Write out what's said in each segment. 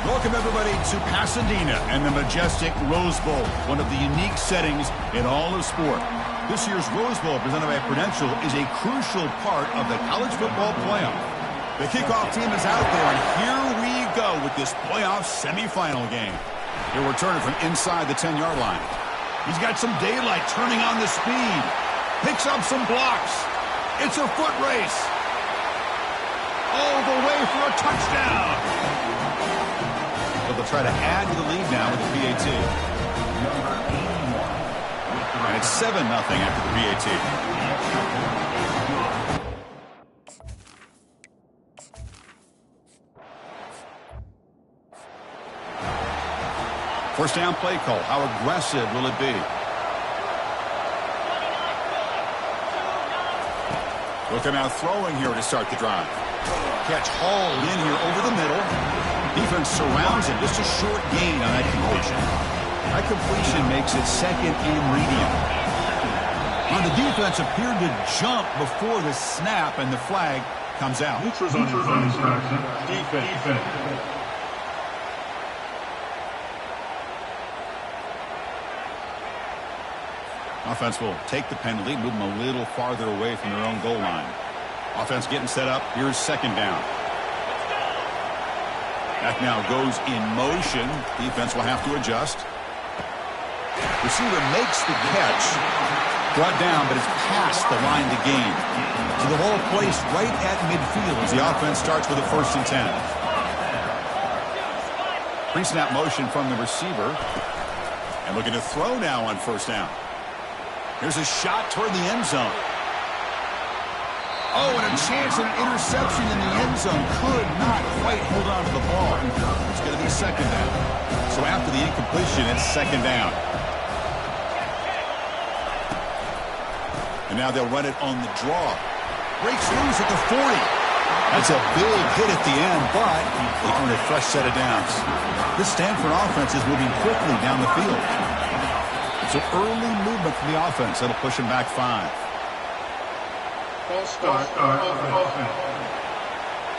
Welcome, everybody, to Pasadena and the majestic Rose Bowl, one of the unique settings in all of sport. This year's Rose Bowl, presented by Prudential, is a crucial part of the college football playoff. The kickoff team is out there, and here we go with this playoff semifinal game. He'll return it from inside the 10-yard line. He's got some daylight, turning on the speed. Picks up some blocks. It's a foot race. All the way for a touchdown. But they'll try to add to the lead now with the PAT. And it's 7-0 after the PAT. First down play call. How aggressive will it be? Will come out throwing here to start the drive. Catch hauled in here over the middle. Defense surrounds him. Just a short gain on that completion. That completion makes it second and medium. On the defense appeared to jump before the snap, and the flag comes out. Defense. Offense will take the penalty, move them a little farther away from their own goal line. Offense getting set up. Here's second down. Back now goes in motion. Defense will have to adjust. Receiver makes the catch. Brought down, but it's past the line to gain. So the ball placed right at midfield as the offense starts with a 1st and 10. Pre-snap motion from the receiver. And looking to throw now on 1st down. Here's a shot toward the end zone. Oh, and a chance at an interception in the end zone. Could not quite hold on to the ball. It's going to be second down. So after the incompletion, it's second down. And now they'll run it on the draw. Breaks loose at the 40. That's a big hit at the end, but they earn a fresh set of downs. This Stanford offense is moving quickly down the field. So early movement from the offense. That'll push him back 5.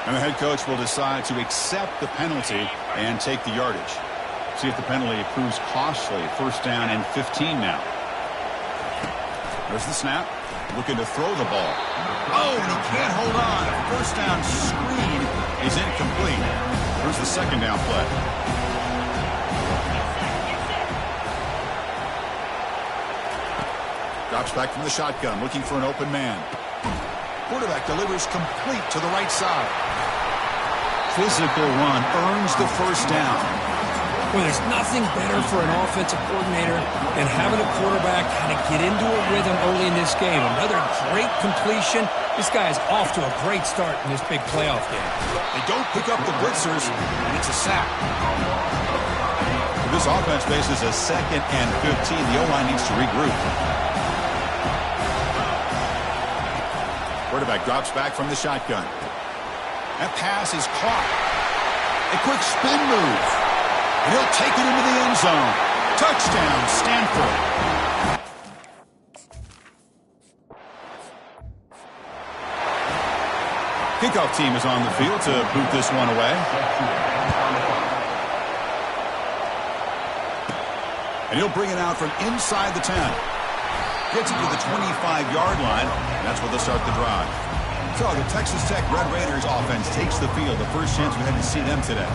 And the head coach will decide to accept the penalty and take the yardage. See if the penalty proves costly. 1st down and 15 now. There's the snap. Looking to throw the ball. Oh, and he can't hold on. 1st down screen is incomplete. Here's the 2nd down play. Drops back from the shotgun, looking for an open man. Quarterback delivers complete to the right side. Physical run earns the 1st down. Well, there's nothing better for an offensive coordinator than having a quarterback kind of get into a rhythm early in this game. Another great completion. This guy is off to a great start in this big playoff game. They don't pick up the blitzers, and it's a sack. This offense faces a 2nd and 15. The O-line needs to regroup. Quarterback drops back from the shotgun. That pass is caught. A quick spin move. And he'll take it into the end zone. Touchdown, Stanford. Kickoff team is on the field to boot this one away. And he'll bring it out from inside the 10. Gets it to the 25-yard line, and that's where they'll start the drive. So the Texas Tech Red Raiders offense takes the field. The first chance we had to see them today.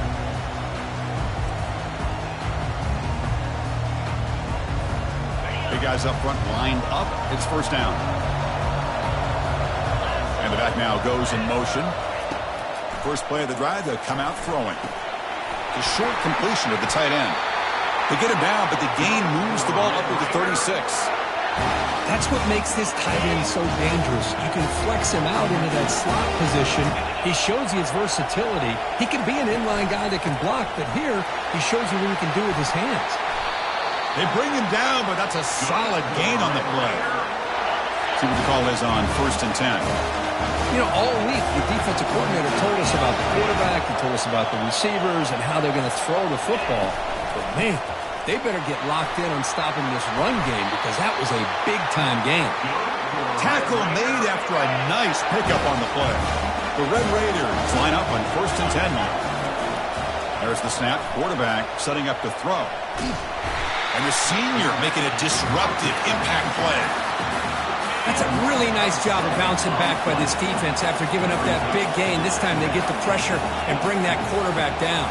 Big guys up front lined up. It's 1st down. And the back now goes in motion. First play of the drive, they'll come out throwing. It's a short completion of the tight end. They get him down, but the gain moves the ball up to the 36. That's what makes this tight end so dangerous. You can flex him out into that slot position. He shows you his versatility. He can be an inline guy that can block, but here he shows you what he can do with his hands. They bring him down, but that's a solid gain on the play. See what the call is on 1st and 10. You know, all week the defensive coordinator told us about the quarterback. He told us about the receivers and how they're going to throw the football. But, man, they better get locked in on stopping this run game because that was a big-time game. Tackle made after a nice pickup on the play. The Red Raiders line up on 1st and 10 now. There's the snap. Quarterback setting up to throw. And the senior making a disruptive impact play. That's a really nice job of bouncing back by this defense after giving up that big gain. This time they get the pressure and bring that quarterback down.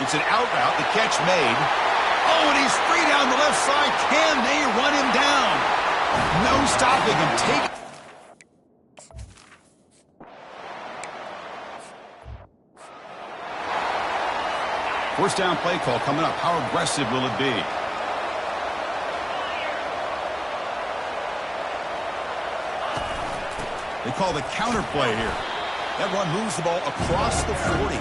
It's an out route. The catch made. Oh, and he's free down the left side. Can they run him down? No stopping him. First down play call coming up. How aggressive will it be? They call the counter play here. That run moves the ball across the 40.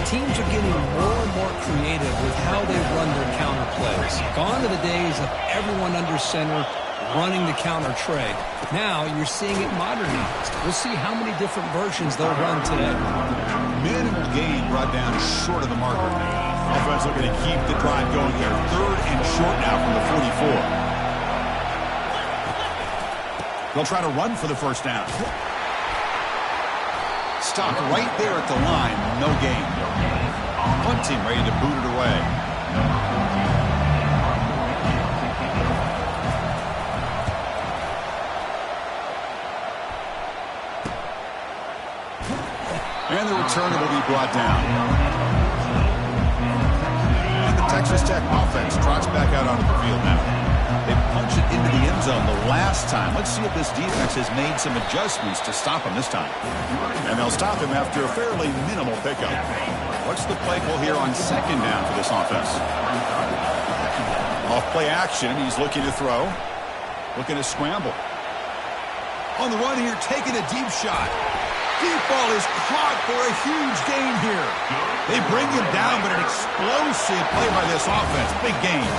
Teams are getting more and more creative with how they run their counter plays. Gone are the days of everyone under center running the counter tray. Now you're seeing it modernized. We'll see how many different versions they'll run today. Minimal gain brought down short of the marker. Offense looking to keep the drive going here. 3rd and short now from the 44. They'll try to run for the first down. Stopped right there at the line. No gain. Punt team ready to boot it away. And the return will be brought down. And the Texas Tech offense trots back out onto the field now. They punched it into the end zone the last time. Let's see if this defense has made some adjustments to stop him this time. And they'll stop him after a fairly minimal pickup. What's the play call here on 2nd down for this offense? Off play action. He's looking to throw. Looking to scramble. On the run here, taking a deep shot. Deep ball is caught for a huge gain here. They bring him down, but an explosive play by this offense. Big gain.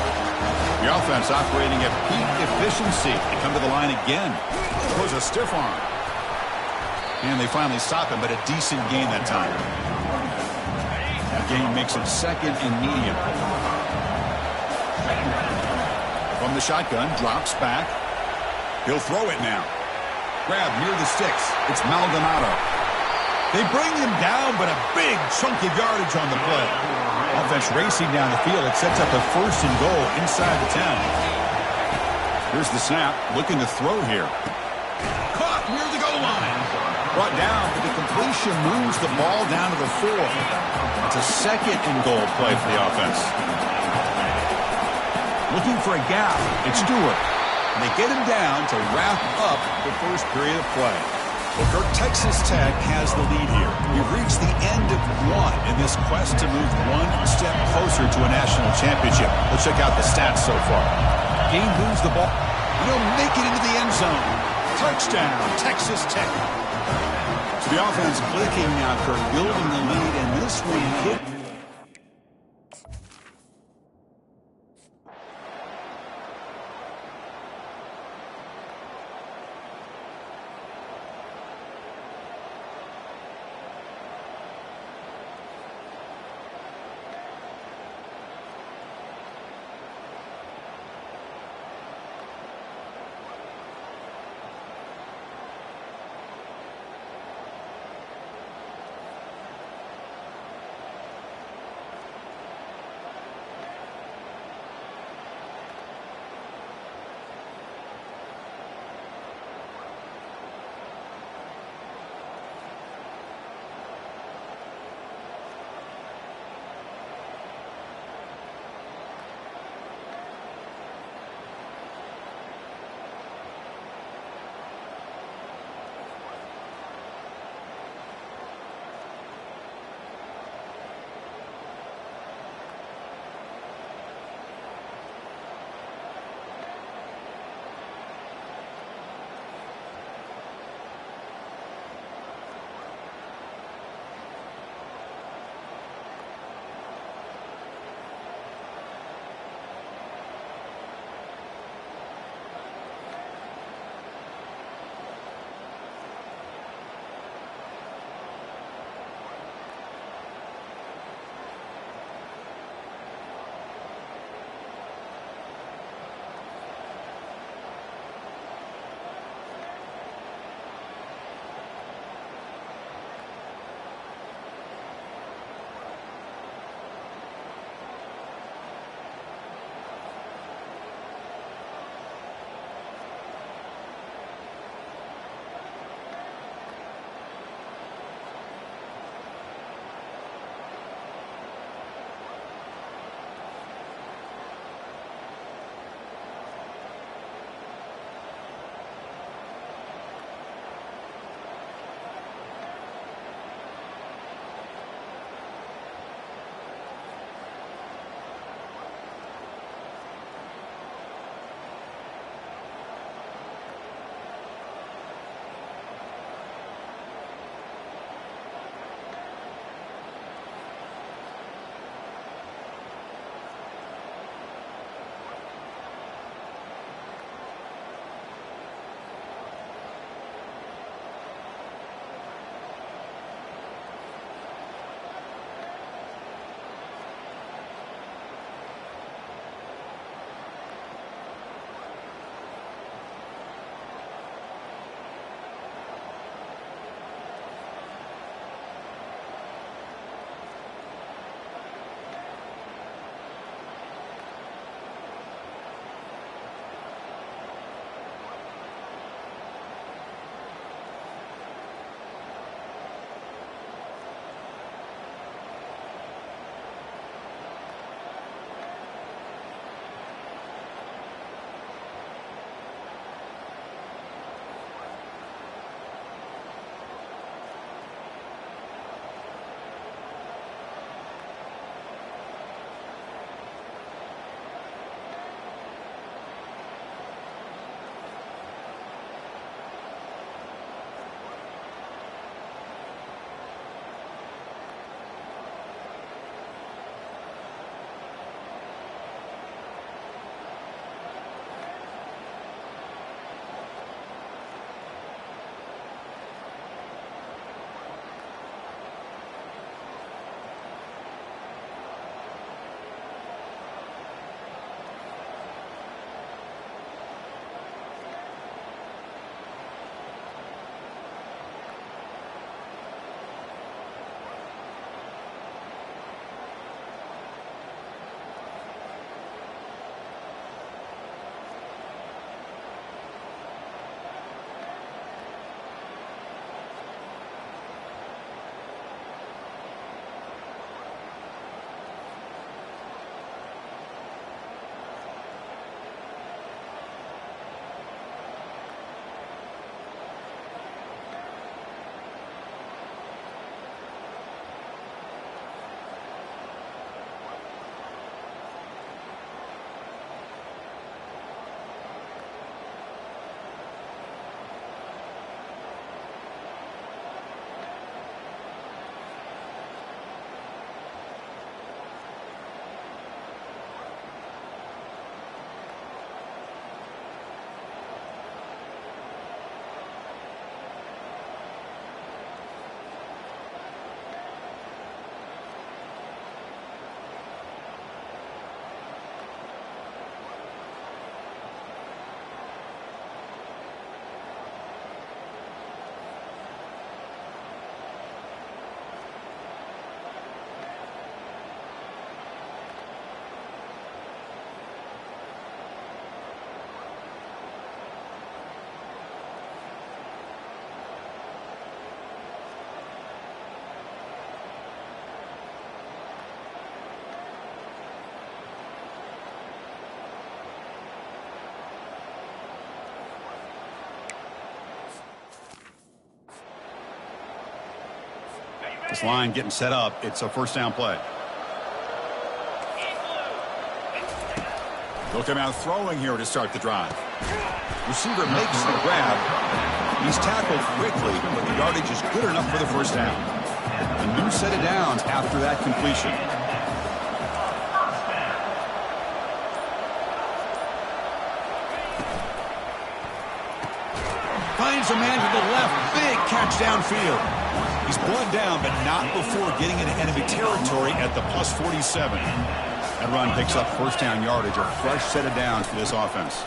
The offense operating at peak efficiency. They come to the line again. Throws a stiff arm. And they finally stop him, but a decent gain that time. That gain makes it 2nd and medium. From the shotgun, drops back. He'll throw it now. Grab near the sticks. It's Maldonado. They bring him down, but a big chunk of yardage on the play. Offense racing down the field. It sets up a 1st and goal inside the 10. Here's the snap. Looking to throw here. Caught near the goal line. Brought down, but the completion moves the ball down to the 4. It's a 2nd and goal play for the offense. Looking for a gap. It's Stewart. And they get him down to wrap up the first period of play. Well, Texas Tech has the lead here. We've reached the end of one in this quest to move one step closer to a national championship. Let's check out the stats so far. Gain moves the ball. He'll make it into the end zone. Touchdown, Texas Tech. So the offense clicking now for building the lead, and this one hit. This line getting set up. It's a first down play. They'll come out throwing here to start the drive. Receiver makes the grab. He's tackled quickly, but the yardage is good enough for the first down. A new set of downs after that completion. Finds a man to the left. Big catch downfield. He's brought down, but not before getting into enemy territory at the plus 47. That run picks up first down yardage, a fresh set of downs for this offense.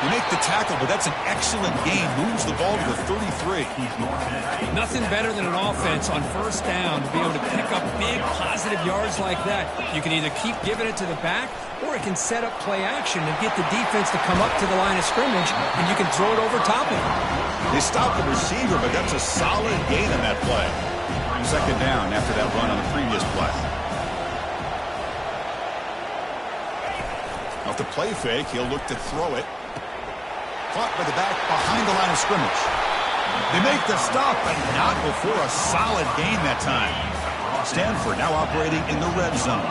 They make the tackle, but that's an excellent gain. Moves the ball to the 33. Nothing better than an offense on first down to be able to pick up big positive yards like that. You can either keep giving it to the back, or it can set up play action and get the defense to come up to the line of scrimmage, and you can throw it over top of it. They stop the receiver, but that's a solid gain on that play. Second down after that run on the previous play. Off the play fake, he'll look to throw it. Caught by the back behind the line of scrimmage. They make the stop, but not before a solid gain that time. Stanford now operating in the red zone.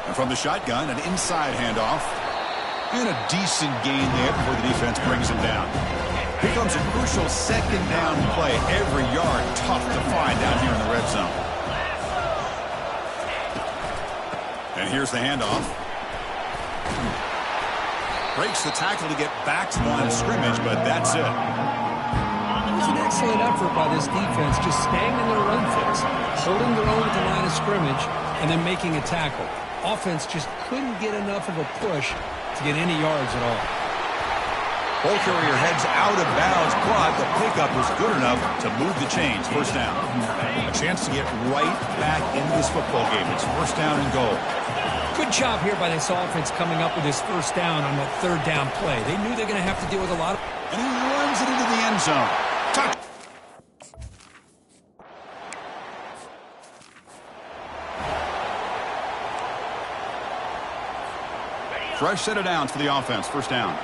And from the shotgun, an inside handoff. And a decent gain there before the defense brings him down. Here comes a crucial second down play. Every yard tough to find down here in the red zone. And here's the handoff. Breaks the tackle to get back to the line of scrimmage, but that's it. It was an excellent effort by this defense, just staying in their run fix, holding their own at the line of scrimmage, and then making a tackle. Offense just couldn't get enough of a push to get any yards at all. Ball carrier heads out of bounds, but the pickup was good enough to move the chains. First down. A chance to get right back into this football game. It's first down and goal. Good job here by this offense coming up with this first down on that third down play. They knew they're going to have to deal with a lot of... And he runs it into the end zone. Touch. Fresh set of downs for the offense. First down.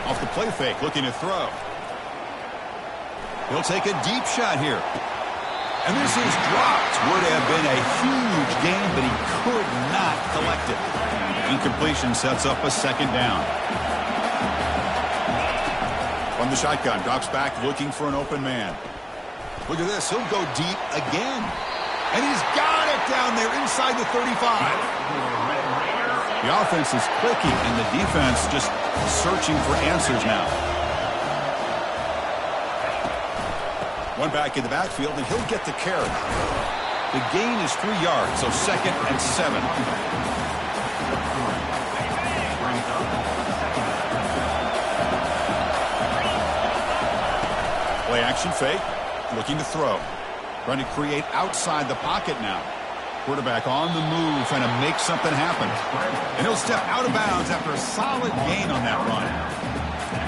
Off the play fake, looking to throw. He'll take a deep shot here. And this is dropped. Would have been a huge gain, but he could not collect it. Incompletion sets up a second down. From the shotgun, drops back looking for an open man. Look at this. He'll go deep again. And he's got it down there inside the 35. The offense is clicking, and the defense just searching for answers now. One back in the backfield, and he'll get the carry. The gain is 3 yards, so second and 7. Play action fake, looking to throw. Trying to create outside the pocket now. Quarterback on the move, trying to make something happen. And he'll step out of bounds after a solid gain on that run.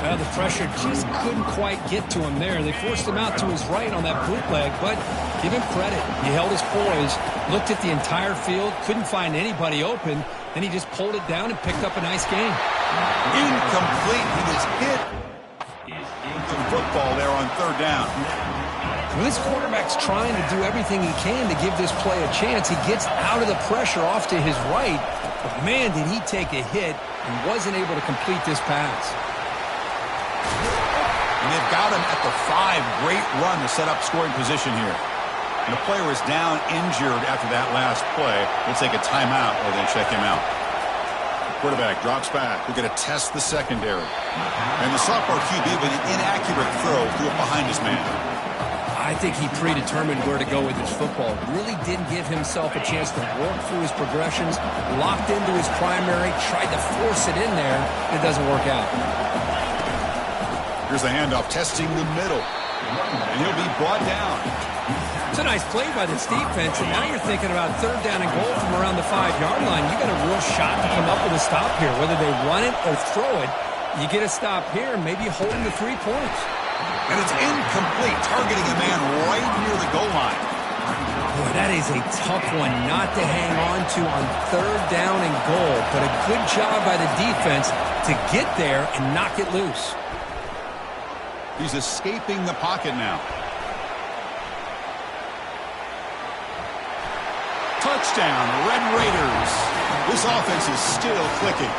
Well, the pressure just couldn't quite get to him there. They forced him out to his right on that bootleg, but give him credit. He held his poise, looked at the entire field, couldn't find anybody open, then he just pulled it down and picked up a nice gain. Incomplete. He was hit. The football there on third down. When this quarterback's trying to do everything he can to give this play a chance, he gets out of the pressure off to his right. But, man, did he take a hit and wasn't able to complete this pass. And they've got him at the 5. Great run to set up scoring position here. And the player is down injured after that last play. We'll take a timeout while they check him out. Quarterback drops back. We're going to test the secondary. And the sophomore QB with an inaccurate throw threw it behind his man. I think he predetermined where to go with his football. Really didn't give himself a chance to work through his progressions. Locked into his primary, tried to force it in there. It doesn't work out. Here's the handoff, testing the middle. And he'll be brought down. It's a nice play by this defense, and now you're thinking about third down and goal from around the 5-yard line. You got a real shot to come up with a stop here. Whether they run it or throw it, you get a stop here and maybe holding the 3 points. And it's incomplete, targeting a man right near the goal line. Boy, that is a tough one not to hang on to on 3rd down and goal, but a good job by the defense to get there and knock it loose. He's escaping the pocket now. Touchdown, Red Raiders. This offense is still clicking.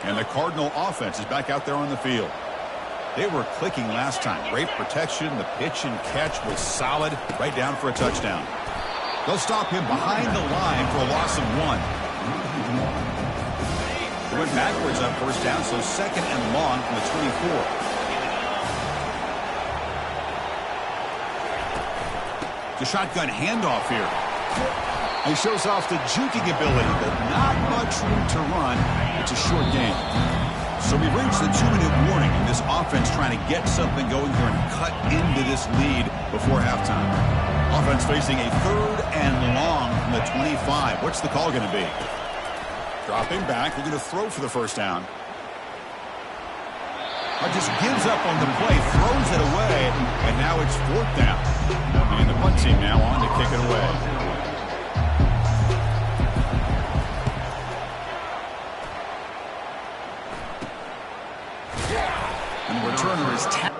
And the Cardinal offense is back out there on the field. They were clicking last time. Great protection. The pitch and catch was solid. Right down for a touchdown. They'll stop him behind the line for a loss of 1. They went backwards on 1st down, so 2nd and long from the 24. The shotgun handoff here. He shows off the juking ability, but not much room to run. It's a short game. So we've reached the 2-minute warning, and this offense trying to get something going here and cut into this lead before halftime. Offense facing a 3rd and long from the 25. What's the call going to be? Dropping back, looking to throw for the 1st down. Just gives up on the play, throws it away, and now it's 4th down. And the punt team now on to kick it away. And the returner is tapped.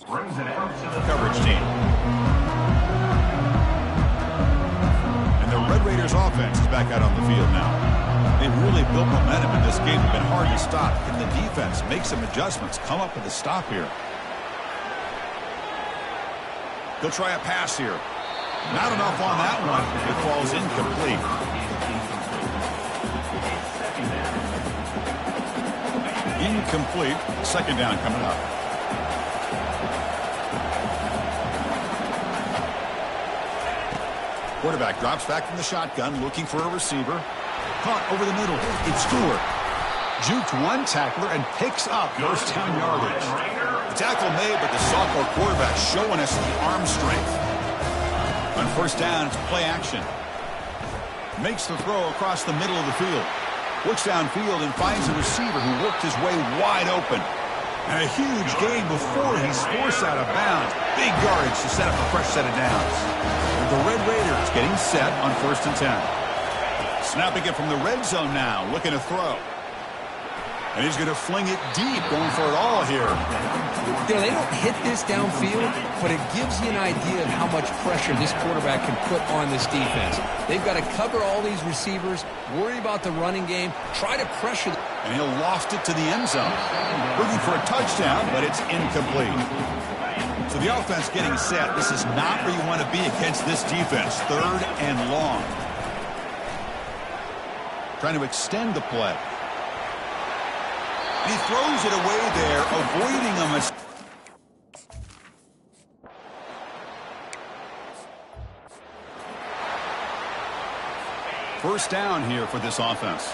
Coverage team. And the Red Raiders offense is back out on the field now. They've really built momentum in this game. It's been hard to stop. Can the defense make some adjustments, come up with a stop here? He'll try a pass here. Not enough on that one. It falls incomplete. Incomplete. Second down coming up. Quarterback drops back from the shotgun, looking for a receiver. Caught over the middle. It's Stewart. Juked one tackler and picks up first down yardage. The tackle made, but the sophomore quarterback showing us the arm strength. On first down, it's play action. Makes the throw across the middle of the field. Looks downfield and finds a receiver who worked his way wide open. And a huge gain before he's forced out of bounds. Big yardage to set up a fresh set of downs. The Red Raiders getting set on first and 10. Snapping it from the red zone now, looking to throw. And he's going to fling it deep, going for it all here. You know, they don't hit this downfield, but it gives you an idea of how much pressure this quarterback can put on this defense. They've got to cover all these receivers, worry about the running game, try to pressure them. And he'll loft it to the end zone. Looking for a touchdown, but it's incomplete. So the offense getting set. This is not where you want to be against this defense. Third and long. Trying to extend the play. He throws it away there, avoiding a mistake. First down here for this offense.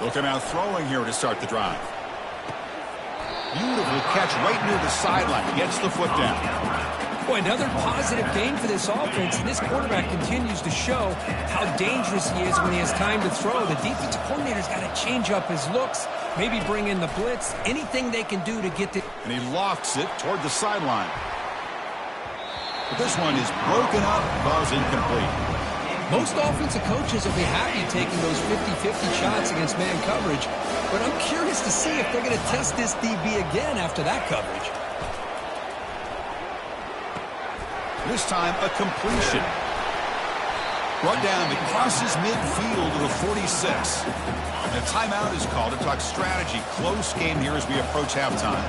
Looking out throwing here to start the drive. Beautiful catch right near the sideline. Gets the foot down. Boy, another positive game for this offense, and this quarterback continues to show how dangerous he is when he has time to throw. The defensive coordinator's got to change up his looks, maybe bring in the blitz, anything they can do to get the... And he lofts it toward the sideline. But this one is broken up, ball's incomplete. Most offensive coaches will be happy taking those 50-50 shots against man coverage, but I'm curious to see if they're going to test this DB again after that coverage. This time, a completion. Brought down, it crosses midfield to the 46. And a timeout is called to talk strategy. Close game here as we approach halftime.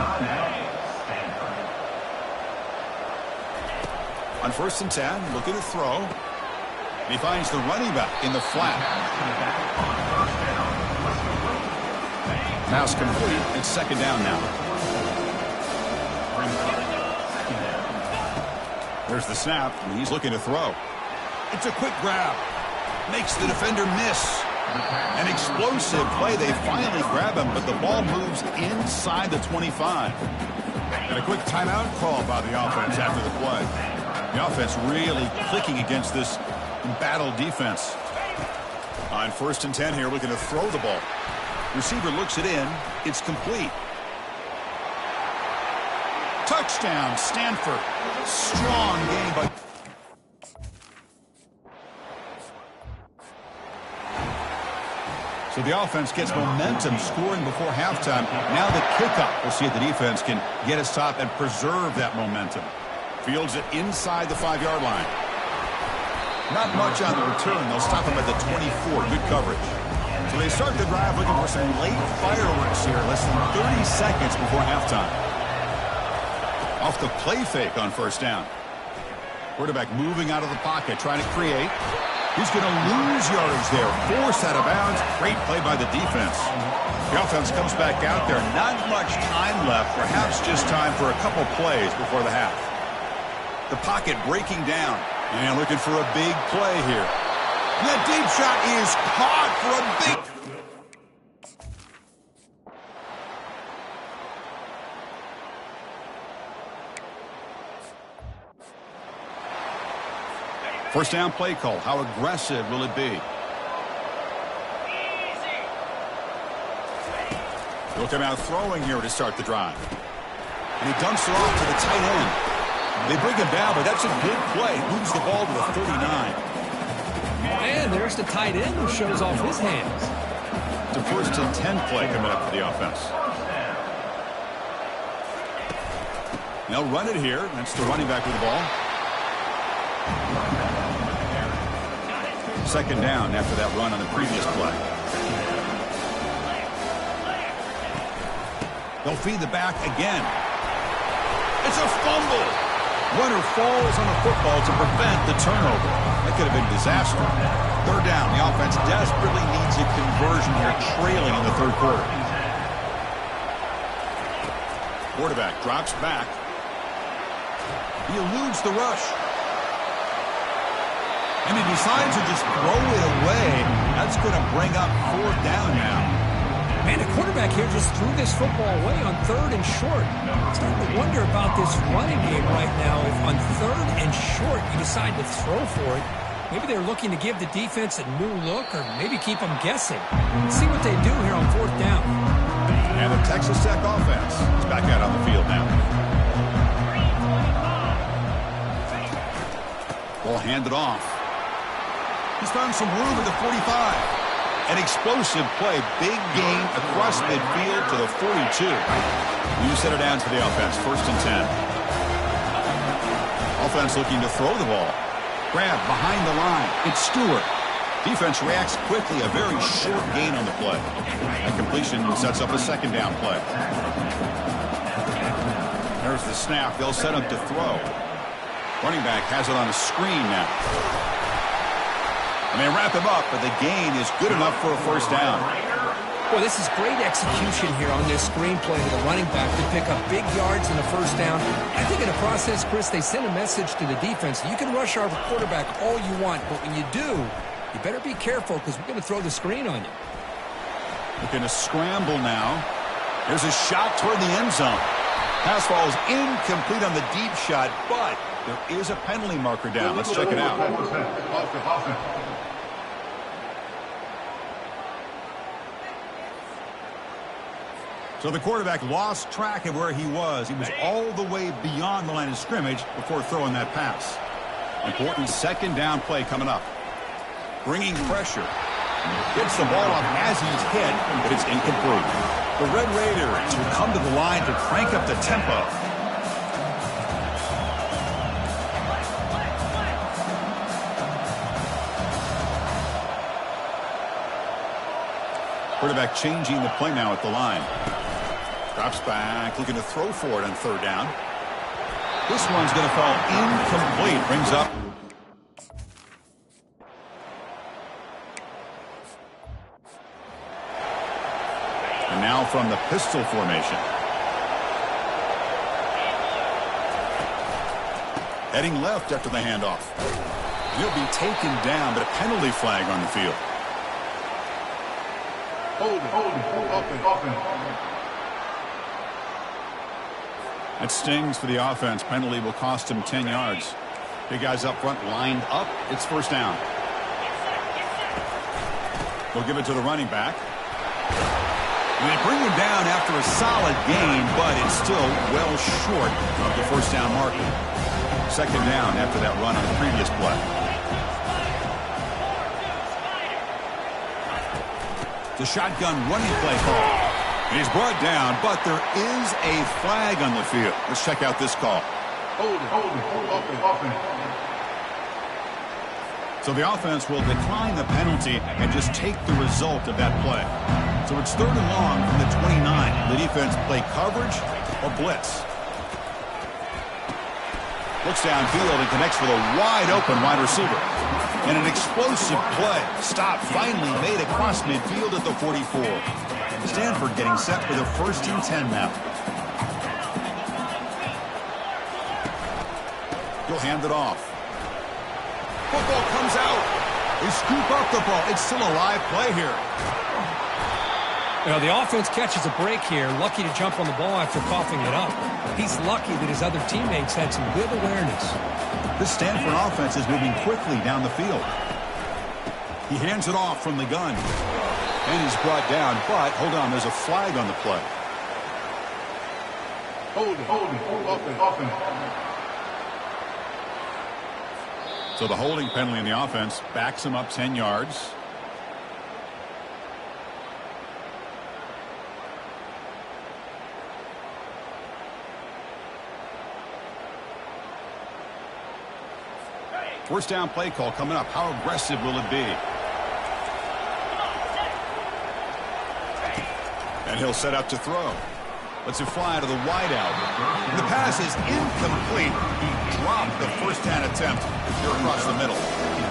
On first and 10, looking to throw. He finds the running back in the flat. Pass complete. It's second down now. There's the snap, and he's looking to throw. It's a quick grab. Makes the defender miss. An explosive play. They finally grab him, but the ball moves inside the 25. And a quick timeout call by the offense after the play. The offense really clicking against this embattled defense. On first and 10 here, looking to throw the ball. Receiver looks it in. It's complete. Touchdown, Stanford. Strong game by... So the offense gets momentum, scoring before halftime. Now the kickoff. We'll see if the defense can get a stop and preserve that momentum. Fields it inside the 5-yard line. Not much on the return. They'll stop him at the 24. Good coverage. So they start the drive looking for some late fireworks here. Less than 30 seconds before halftime. Off the play fake on first down. Quarterback moving out of the pocket, trying to create. He's going to lose yardage there. Forced out of bounds. Great play by the defense. The offense comes back out there. Not much time left. Perhaps just time for a couple plays before the half. The pocket breaking down. And looking for a big play here. And that deep shot is caught for a big... First down play call. How aggressive will it be? He'll come out throwing here to start the drive. And he dumps it off to the tight end. They bring him down, but that's a good play. Moves the ball to the 39. And there's the tight end who shows off his hands. It's a 1st and 10 play coming up for the offense. They'll run it here. That's the running back with the ball. 2nd down after that run on the previous play. They'll feed the back again. It's a fumble. Runner falls on the football to prevent the turnover. That could have been disaster. 3rd down. The offense desperately needs a conversion here, trailing in the 3rd quarter. Quarterback drops back. He eludes the rush. And he decides to just throw it away. That's going to bring up 4th down now. Man, the quarterback here just threw this football away on 3rd and short. I'm starting to wonder about this running game right now. If on 3rd and short you decide to throw for it, maybe they're looking to give the defense a new look or maybe keep them guessing. Let's see what they do here on 4th down. And the Texas Tech offense is back out on the field now. Ball handed off. He's found some room at the 45. An explosive play. Big gain across midfield to the 42. You set it down to the offense. 1st and 10. Offense looking to throw the ball. Grab behind the line. It's Stewart. Defense reacts quickly. A very short gain on the play. That completion sets up a 2nd down play. There's the snap. They'll set up to throw. Running back has it on a screen now. And they wrap him up, but the gain is good enough for a 1st down. Well, this is great execution here on this screenplay to the running back to pick up big yards in the 1st down. I think in the process, Chris, they send a message to the defense. You can rush our quarterback all you want, but when you do, you better be careful because we're going to throw the screen on you. Looking to scramble now. There's a shot toward the end zone. Pass falls incomplete on the deep shot, but there is a penalty marker down. Let's check it out. So the quarterback lost track of where he was. He was all the way beyond the line of scrimmage before throwing that pass. Important 2nd down play coming up. Bringing pressure. Gets the ball up as he's hit, but it's incomplete. The Red Raiders will come to the line to crank up the tempo. Quarterback changing the play now at the line. Drops back, looking to throw for it on 3rd down. This one's going to fall incomplete. Brings up. And now from the pistol formation. Heading left after the handoff. He'll be taken down, but a penalty flag on the field. That stings for the offense. Penalty will cost him 10 yards. Big guys up front lined up. It's 1st down. They'll give it to the running back. And they bring him down after a solid gain, but it's still well short of the 1st down marker. 2nd down after that run on the previous play. The shotgun running play call. And he's brought down, but there is a flag on the field. Let's check out this call. So the offense will decline the penalty and just take the result of that play. So it's 3rd and long from the 29. The defense play coverage or blitz. Looks downfield and connects with a wide-open wide receiver. And an explosive play. Stop finally made across midfield at the 44. Stanford getting set for the 1st and 10 now. He'll hand it off. Football comes out. They scoop up the ball. It's still a live play here. You know, the offense catches a break here, lucky to jump on the ball after coughing it up. He's lucky that his other teammates had some good awareness. This Stanford offense is moving quickly down the field. He hands it off from the gun. And he's brought down, but hold on, there's a flag on the play. So the holding penalty in the offense backs him up 10 yards. First down play call coming up. How aggressive will it be? And he'll set up to throw. Lets it fly to the wideout. The pass is incomplete. He dropped the first down attempt here across the middle.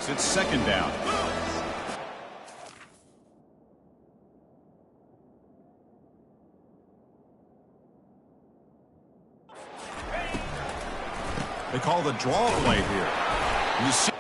It's second down. They call the draw play here. You see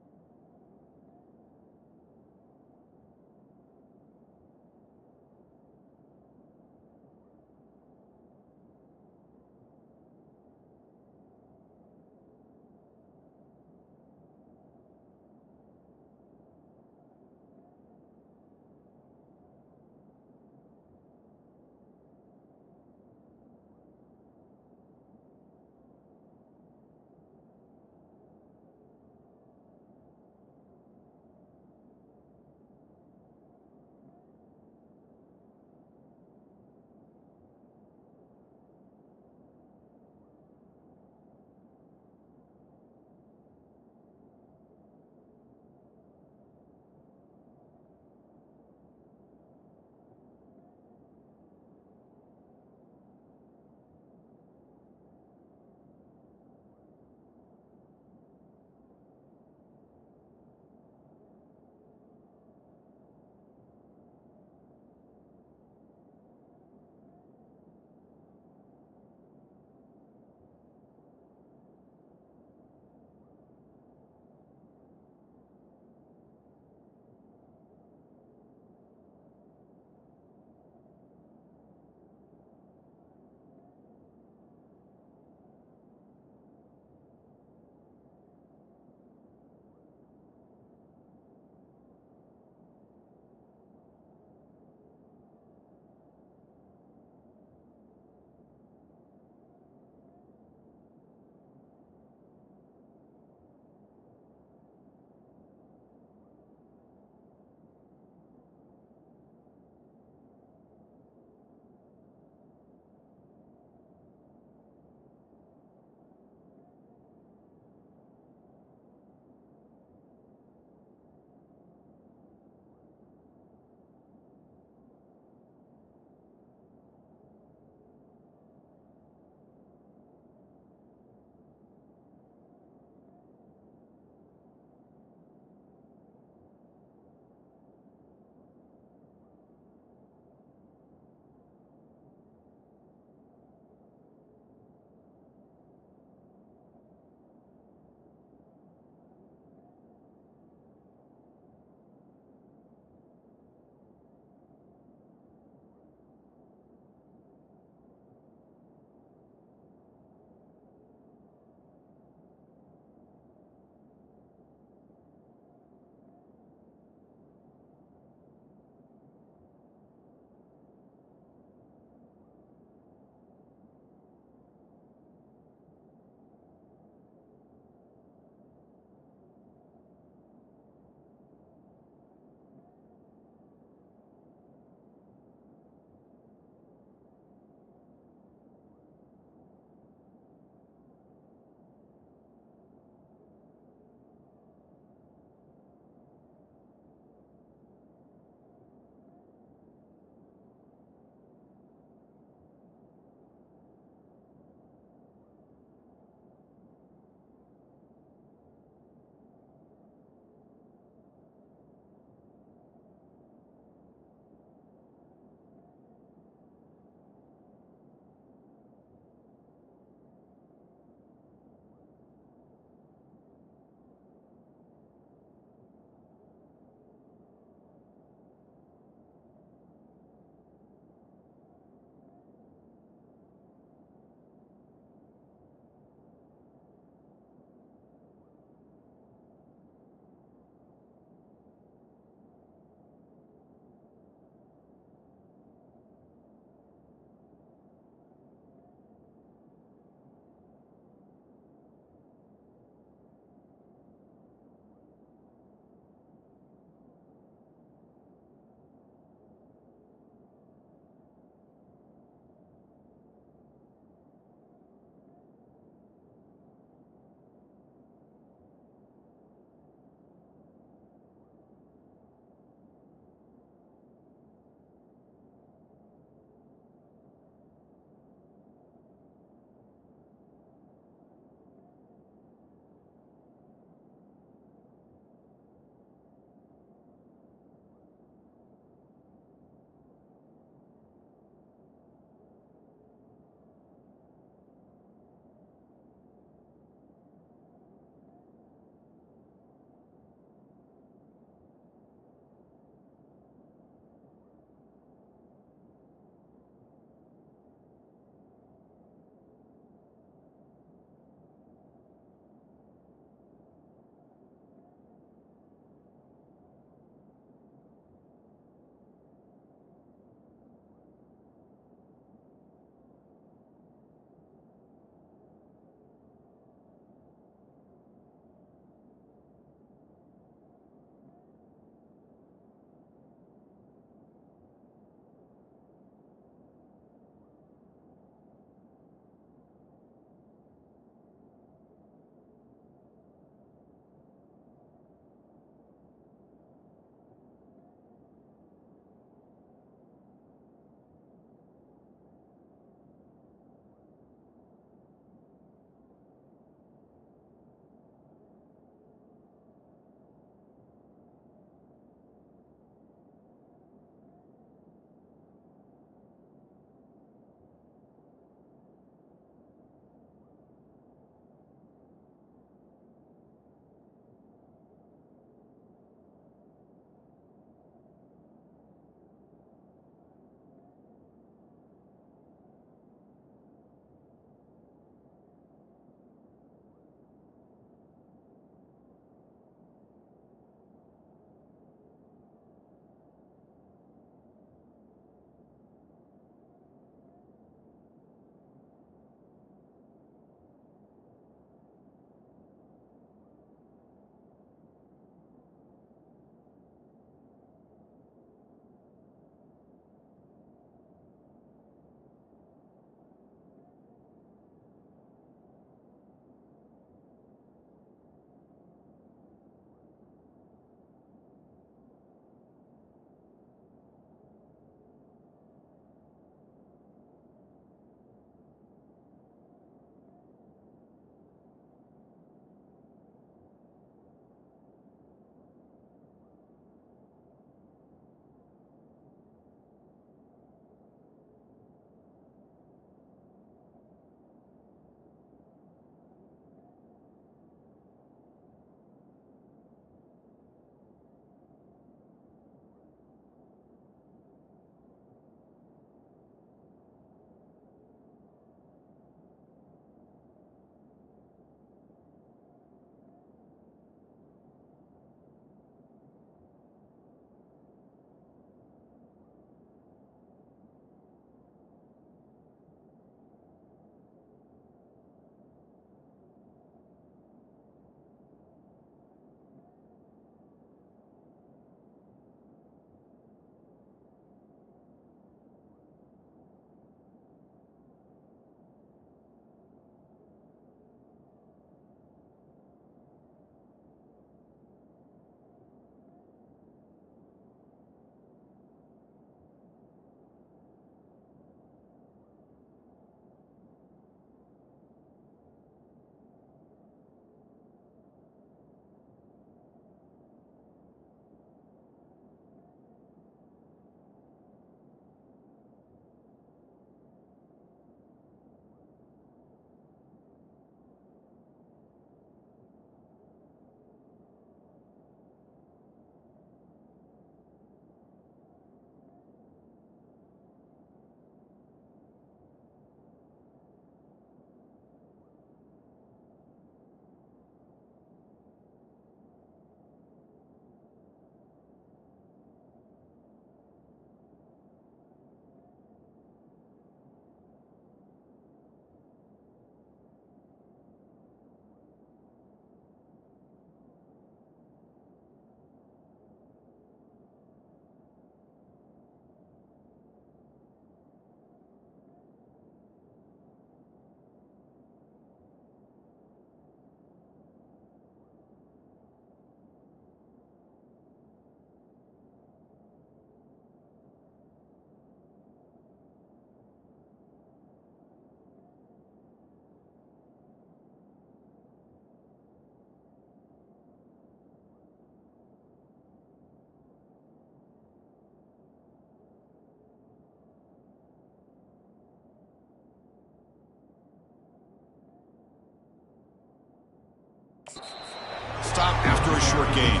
stop after a short gain.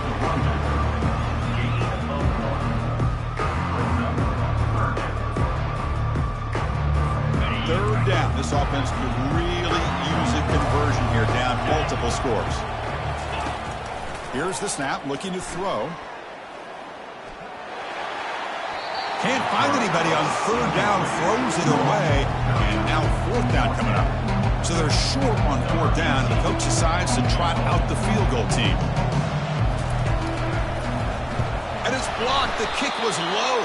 Third down. This offense could really use a conversion here, down multiple scores. Here's the snap, looking to throw. Can't find anybody on third down, throws it away, and now fourth down coming up. So they're short on fourth down, and the coach decides to trot out the field goal team. And it's blocked. The kick was low.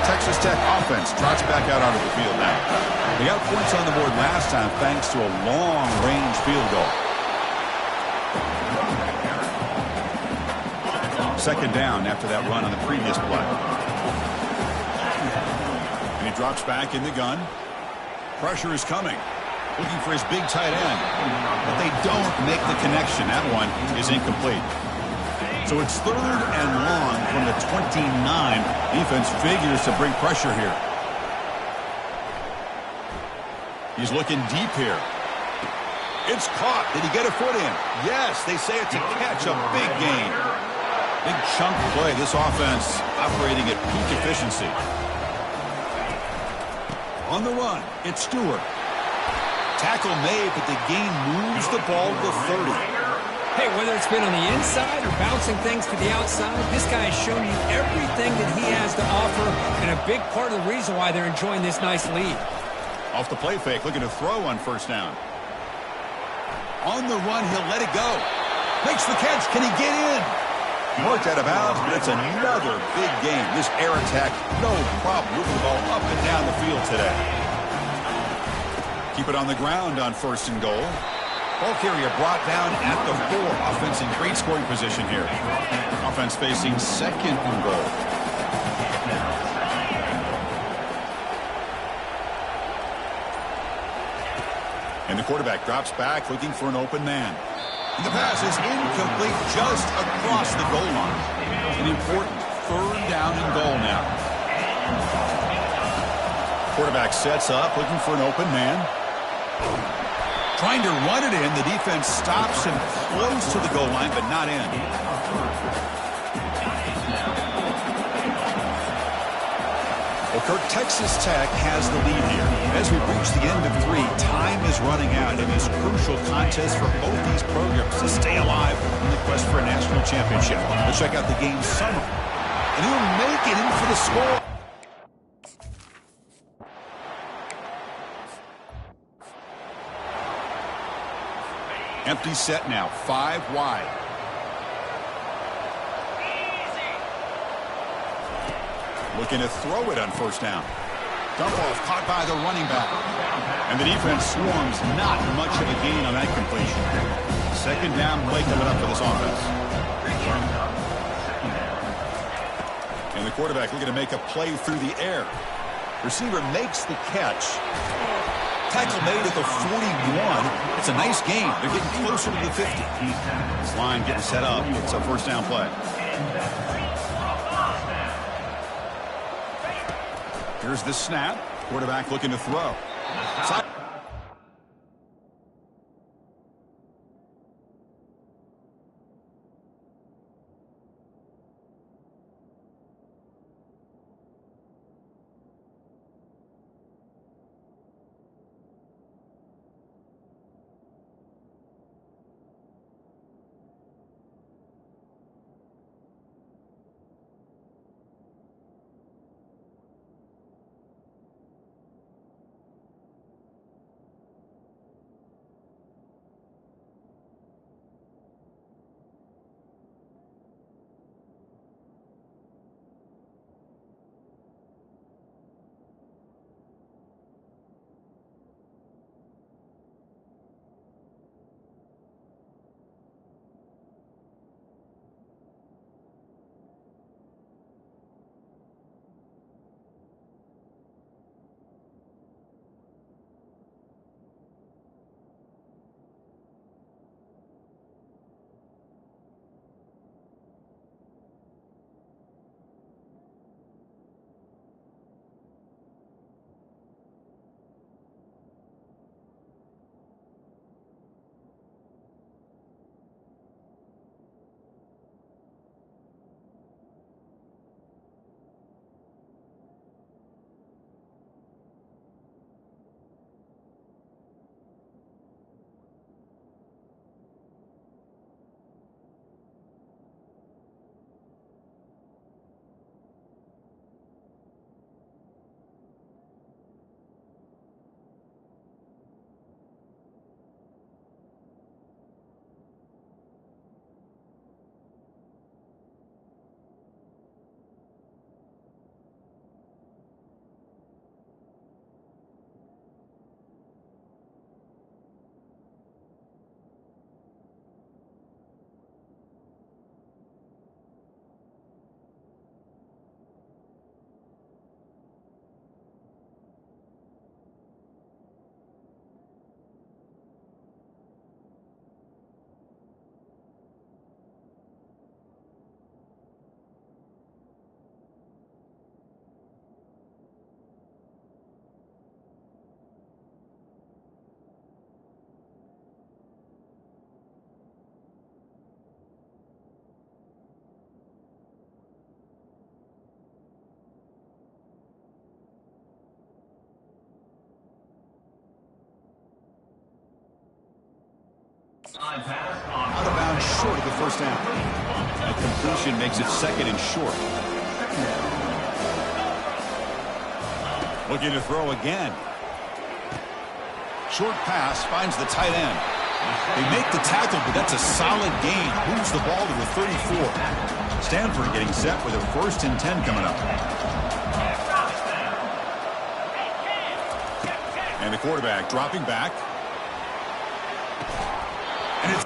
Texas Tech offense trots back out onto the field now. They got points on the board last time thanks to a long-range field goal. Second down after that run on the previous play. And he drops back in the gun. Pressure is coming. Looking for his big tight end. But they don't make the connection. That one is incomplete. So it's third and long from the 29. Defense figures to bring pressure here. He's looking deep here. It's caught. Did he get a foot in? Yes, they say it's a catch, a big gain. Big chunk play. This offense operating at peak efficiency. On the run, it's Stewart. Tackle made, but the gain moves the ball to 30. Hey, whether it's been on the inside or bouncing things to the outside, this guy has shown you everything that he has to offer, and a big part of the reason why they're enjoying this nice lead. Off the play fake, looking to throw on first down. On the run, he'll let it go. Makes the catch. Can he get in? Marked out of bounds, but it's another big game. This air attack, no problem moving the ball up and down the field today. Keep it on the ground on first and goal. Ball carrier brought down at the 4. Offense in great scoring position here. Offense facing second and goal. And the quarterback drops back looking for an open man. And the pass is incomplete just across the goal line. An important third down and goal now. Quarterback sets up looking for an open man. Trying to run it in. The defense stops him close to the goal line, but not in. Well, Kirk, Texas Tech has the lead here. As we reach the end of 3, time is running out in this crucial contest for both these programs to stay alive in the quest for a national championship. Let's check out the game summary. And he'll make it in for the score. Empty set now, 5 wide. Looking to throw it on first down. Dump off caught by the running back. And the defense swarms, not much of a gain on that completion. Second down play coming up for this offense. And the quarterback looking to make a play through the air. Receiver makes the catch. Tackle made at the 41. It's a nice game. They're getting closer to the 50. This line getting set up. It's a first down play. Here's the snap. Quarterback looking to throw. Out of bounds short of the first down. That completion makes it second and short. Looking to throw again. Short pass finds the tight end. They make the tackle, but that's a solid gain. Moves the ball to the 34. Stanford getting set with a 1st and 10 coming up. And the quarterback dropping back. And it's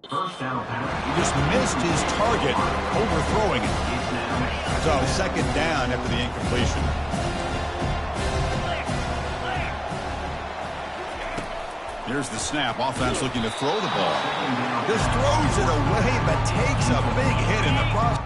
he just missed his target, overthrowing it. So 2nd down after the incompletion. Here's the snap. Offense looking to throw the ball. Just throws it away, but takes a big hit in the process.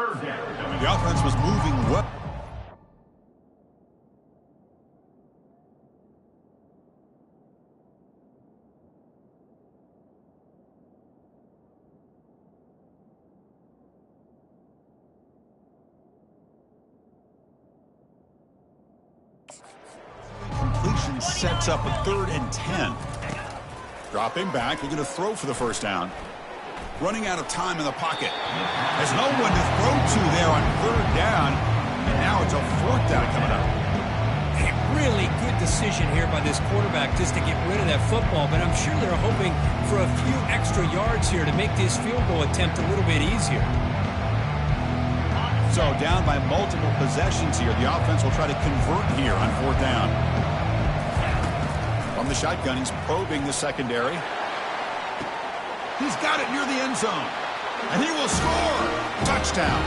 The offense was moving well. Completion sets up a 3rd and 10. Dropping back, looking to throw for the first down. Running out of time in the pocket. There's no one to throw to there on 3rd down. And now it's a 4th down coming up. A really good decision here by this quarterback just to get rid of that football. But I'm sure they're hoping for a few extra yards here to make this field goal attempt a little bit easier. So down by multiple possessions here. The offense will try to convert here on 4th down. From the shotgun, he's probing the secondary. He's got it near the end zone. And he will score. Touchdown.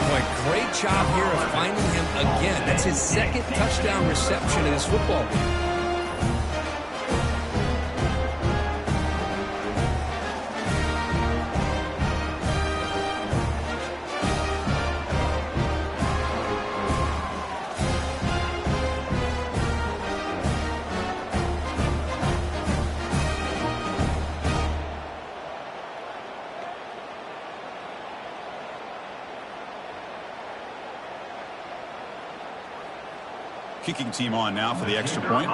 Boy, great job here of finding him again. That's his 2nd touchdown reception in this football game. Kicking team on now for the extra point.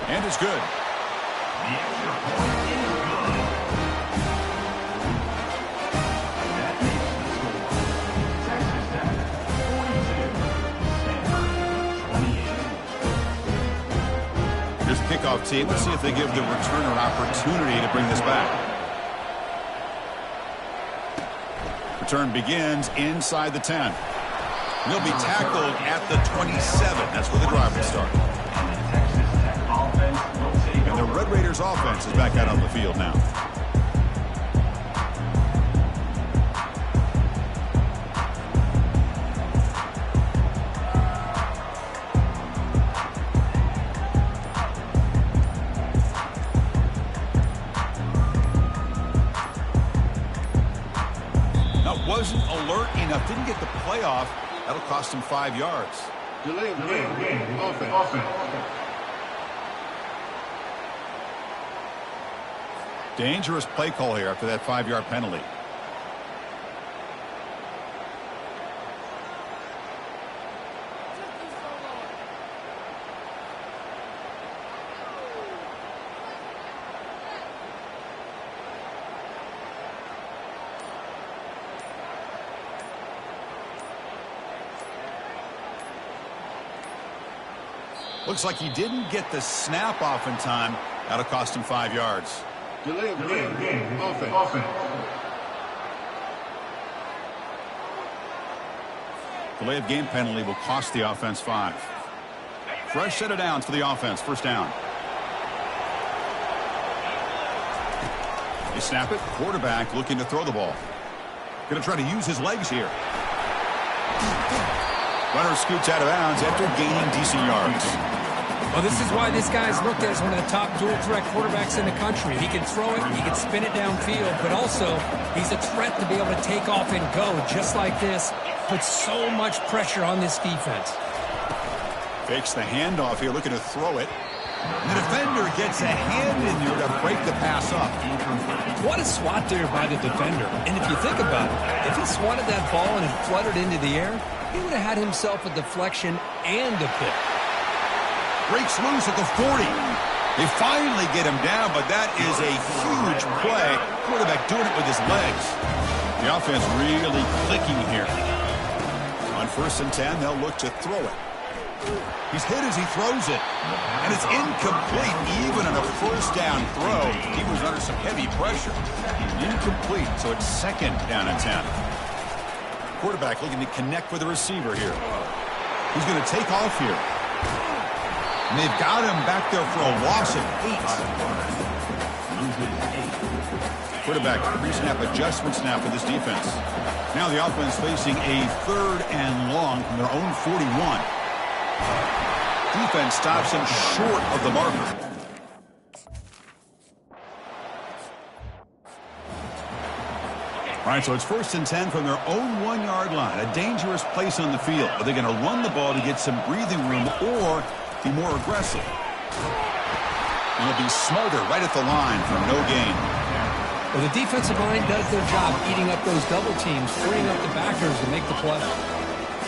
And it's good. Here's the kickoff team. Let's see if they give the returner an opportunity to bring this back. Return begins inside the 10. He'll be tackled at the 27. That's where the drive will start. And the Red Raiders offense is back out on the field now. Wasn't alert enough, didn't get the playoff. That'll cost him 5 yards. Delay of game. Offense. Dangerous play call here after that 5-yard penalty. Looks like he didn't get the snap off in time. That'll cost him 5 yards. Delay of game. Offense. Delay of game penalty will cost the offense 5. Fresh set of downs for the offense. First down. They snap it. Quarterback looking to throw the ball. Going to try to use his legs here. Runner scoots out of bounds after gaining decent yards. Well, this is why this guy's looked at as one of the top dual-threat quarterbacks in the country. He can throw it, he can spin it downfield, but also he's a threat to be able to take off and go just like this. Puts so much pressure on this defense. Fakes the handoff here, looking to throw it. And the defender gets a hand in there to break the pass up. What a swat there by the defender. And if you think about it, if he swatted that ball and it fluttered into the air, he would have had himself a deflection and a pick. Breaks loose at the 40. They finally get him down, but that is a huge play. Quarterback doing it with his legs. The offense really clicking here. On 1st and 10, they'll look to throw it. He's hit as he throws it. And it's incomplete even on a 1st down throw. He was under some heavy pressure. Incomplete, so it's 2nd down and 10. Quarterback looking to connect with the receiver here. He's going to take off here. And they've got him back there for a loss of 8. Quarterback pre-snap adjustment snap for this defense. Now the offense facing a 3rd and long from their own 41. Defense stops him short of the marker. All right, so it's 1st and 10 from their own 1-yard line. A dangerous place on the field. Are they going to run the ball to get some breathing room or be more aggressive? And they'll be smarter right at the line for no gain. Well, the defensive line does their job eating up those double teams, freeing up the backers to make the play.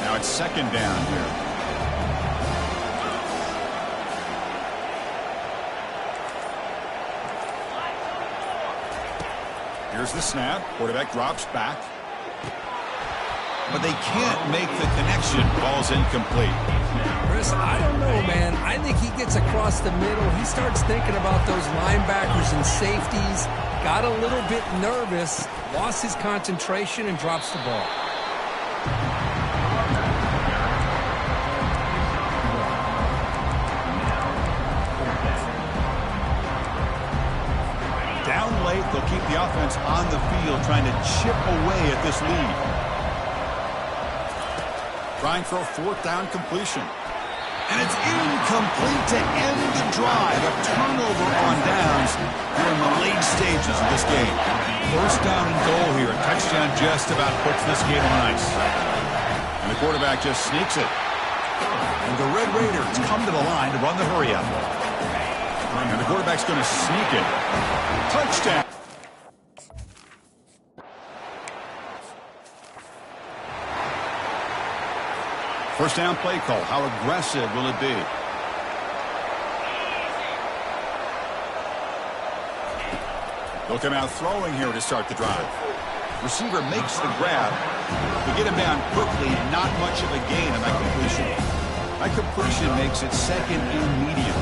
Now it's 2nd down here. Here's the snap. Quarterback drops back. But they can't make the connection. Ball's incomplete. Chris, I don't know, man. I think he gets across the middle. He starts thinking about those linebackers and safeties. Got a little bit nervous. Lost his concentration and drops the ball. Down late, they'll keep the offense on the field, trying to chip away at this lead. Trying for a 4th down completion. And it's incomplete to end the drive. A turnover on downs during the late stages of this game. 1st down and goal here. A touchdown just about puts this game on ice. And the quarterback just sneaks it. And the Red Raiders come to the line to run the hurry up. And the quarterback's going to sneak it. Touchdown. First down play call. How aggressive will it be? They'll come out throwing here to start the drive. Receiver makes the grab. To get him down quickly, not much of a gain on that completion. That completion makes it 2nd and medium.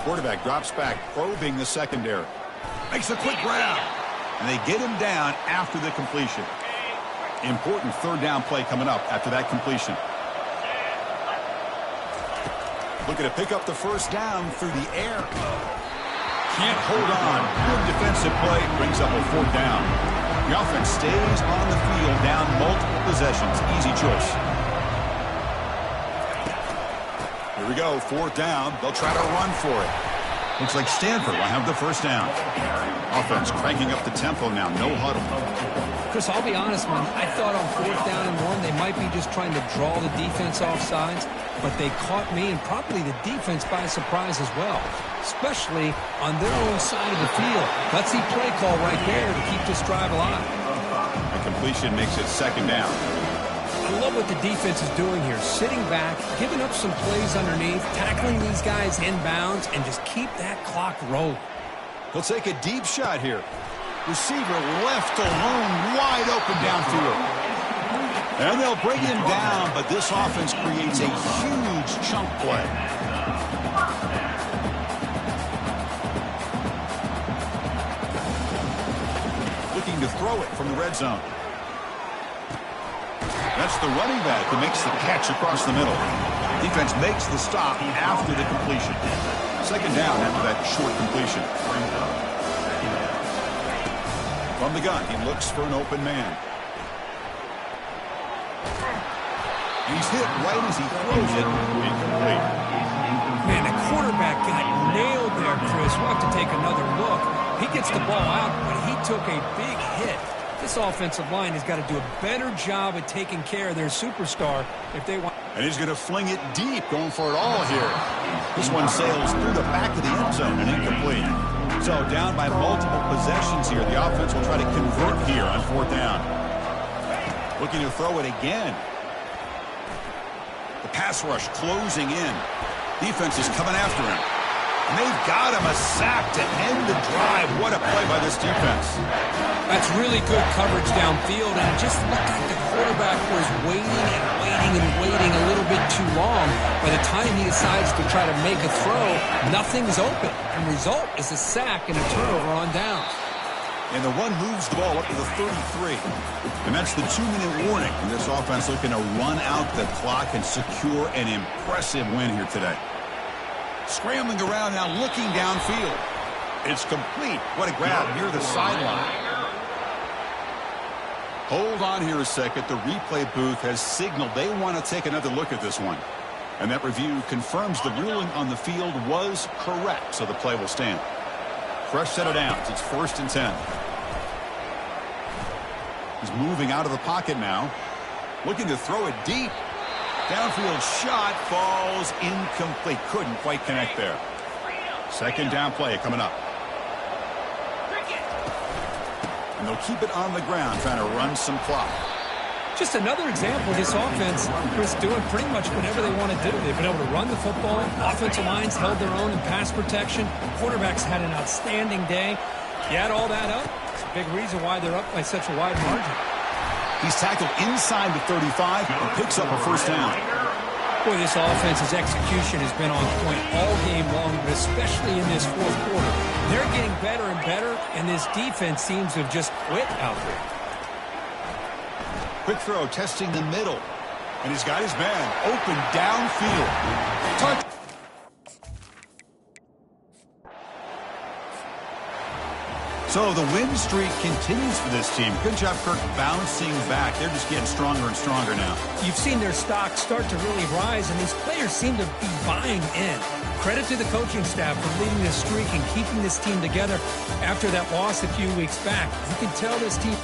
Quarterback drops back, probing the secondary. Makes a quick grab. And they get him down after the completion. Important 3rd down play coming up after that completion. Looking to pick up the 1st down through the air. Can't hold on. Good defensive play. Brings up a 4th down. The offense stays on the field, down multiple possessions. Easy choice. Here we go. 4th down. They'll try to run for it. Looks like Stanford will have the 1st down. Offense cranking up the tempo now. No huddle. Chris, I'll be honest, man. I thought on 4th down and 1, they might be just trying to draw the defense off sides, but they caught me and probably the defense by surprise as well, especially on their own side of the field. Gutsy play call right there to keep this drive alive. A completion makes it 2nd down. I love what the defense is doing here, sitting back, giving up some plays underneath, tackling these guys inbounds, and just keep that clock rolling. He'll take a deep shot here. Receiver left alone, wide open downfield. And they'll bring him down, but this offense creates a huge chunk play. Looking to throw it from the red zone. That's the running back who makes the catch across the middle. Defense makes the stop after the completion. 2nd down after that short completion. From the gun, he looks for an open man. He's hit right as he throws it. Incomplete. Man, the quarterback got nailed there, Chris. We'll have to take another look. He gets the ball out, but he took a big hit. This offensive line has got to do a better job at taking care of their superstar if they want. And he's going to fling it deep, going for it all here. This one sails through the back of the end zone and incomplete. So down by multiple possessions here. The offense will try to convert here on 4th down. Looking to throw it again. The pass rush closing in. Defense is coming after him. And they've got him a sack to end the drive. What a play by this defense. That's really good coverage downfield, and it just looked like the quarterback was waiting and waiting and waiting a little bit too long. By the time he decides to try to make a throw, nothing's open. And the result is a sack and a turnover on downs. And the run moves the ball up to the 33. And that's the 2-minute warning. And this offense looking to run out the clock and secure an impressive win here today. Scrambling around now, looking downfield. It's complete. What a grab near the sideline. Hold on here a second. The replay booth has signaled they want to take another look at this one. And that review confirms the ruling on the field was correct, so the play will stand. Fresh set of downs. It's 1st and 10. He's moving out of the pocket now. Looking to throw it deep. Downfield shot falls incomplete. Couldn't quite connect there. 2nd down play coming up. And they'll keep it on the ground, trying to run some clock. Just another example of this offense, Chris, doing pretty much whatever they want to do. They've been able to run the football. Offensive lines held their own in pass protection. Quarterbacks had an outstanding day. You add all that up, it's a big reason why they're up by such a wide margin. He's tackled inside the 35 and picks up a 1st down. Boy, this offense's execution has been on point all game long, but especially in this 4th quarter. They're getting better and better, and this defense seems to have just quit out there. Quick throw, testing the middle. And he's got his man open downfield. Touch. So the win streak continues for this team. Good job, Kirk, bouncing back. They're just getting stronger and stronger now. You've seen their stock start to really rise, and these players seem to be buying in. Credit to the coaching staff for leading this streak and keeping this team together after that loss a few weeks back. You can tell this team...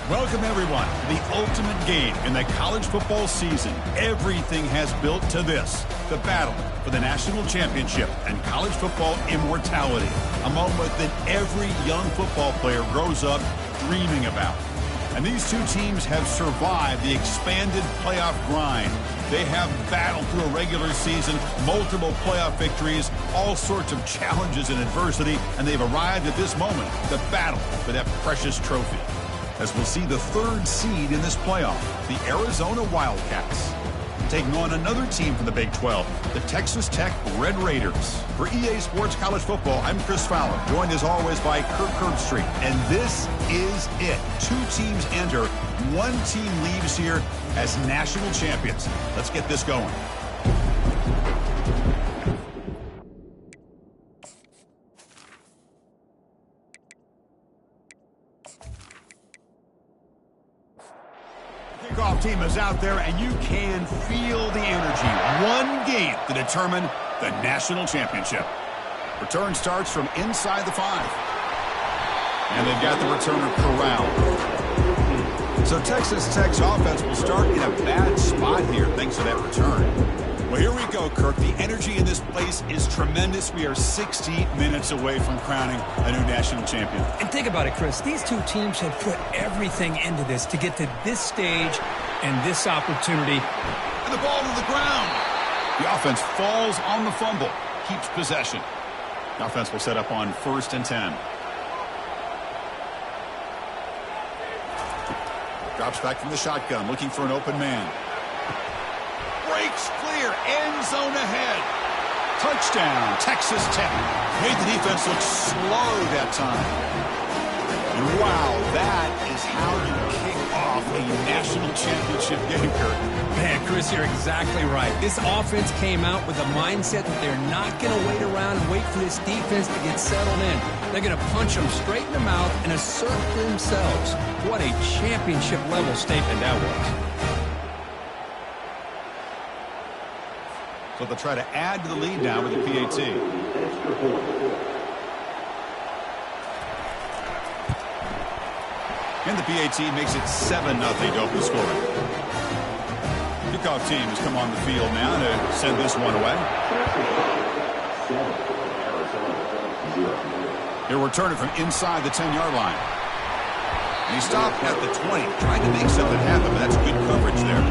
Welcome, everyone, to the ultimate game in the college football season. Everything has built to this, the battle for the national championship and college football immortality, a moment that every young football player grows up dreaming about. And these two teams have survived the expanded playoff grind. They have battled through a regular season, multiple playoff victories, all sorts of challenges and adversity, and they've arrived at this moment, the battle for that precious trophy. As we'll see the third seed in this playoff, the Arizona Wildcats, taking on another team from the Big 12, the Texas Tech Red Raiders. For EA Sports College Football, I'm Chris Fowler, joined as always by Kirk Herbstreit. And this is it. Two teams enter, one team leaves here as national champions. Let's get this going. Kickoff team is out there, and you can feel the energy. One game to determine the national championship. Return starts from inside the 5. And they've got the returner corralled. So Texas Tech's offense will start in a bad spot here thanks to that return. Well, here we go, Kirk. The energy in this place is tremendous. We are 60 minutes away from crowning a new national champion. And think about it, Chris. These two teams have put everything into this to get to this stage and this opportunity. And the ball to the ground. The offense falls on the fumble, keeps possession. The offense will set up on 1st and 10. Drops back from the shotgun, looking for an open man. Breaks clear, end zone ahead. Touchdown, Texas Tech. Made the defense look slow that time. And wow, that is how you kick off a national championship game, Kirk. Man, Chris, you're exactly right. This offense came out with a mindset that they're not going to wait around and wait for this defense to get settled in. They're going to punch them straight in the mouth and assert themselves. What a championship-level statement that was. So they'll try to add to the lead now with the PAT. And the PAT makes it 7-0 to open scoring. Kickoff team has come on the field now to send this one away. He'll return it from inside the 10-yard line. And he stopped at the 20, trying to make something happen, but that's good coverage there.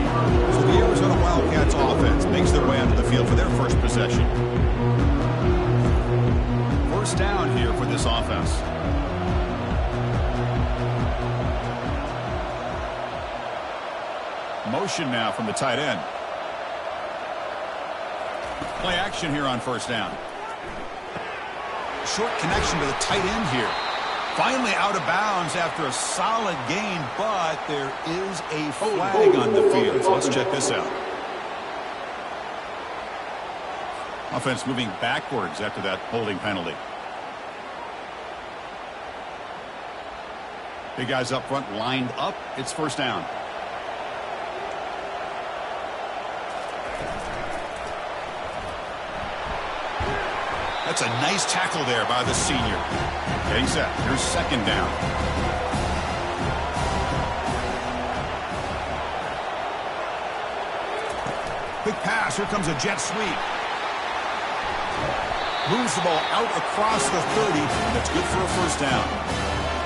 So the Arizona Wildcats offense makes their way onto the field for their first possession. First down here for this offense. Motion now from the tight end. Play action here on first down. Short connection to the tight end here. Finally out of bounds after a solid gain, but there is a flag on the field. So let's check this out. Offense moving backwards after that holding penalty. Big guys up front lined up. It's first down. That's a nice tackle there by the senior. Getting set. Here's second down. Quick pass. Here comes a jet sweep. Moves the ball out across the 30. That's good for a first down.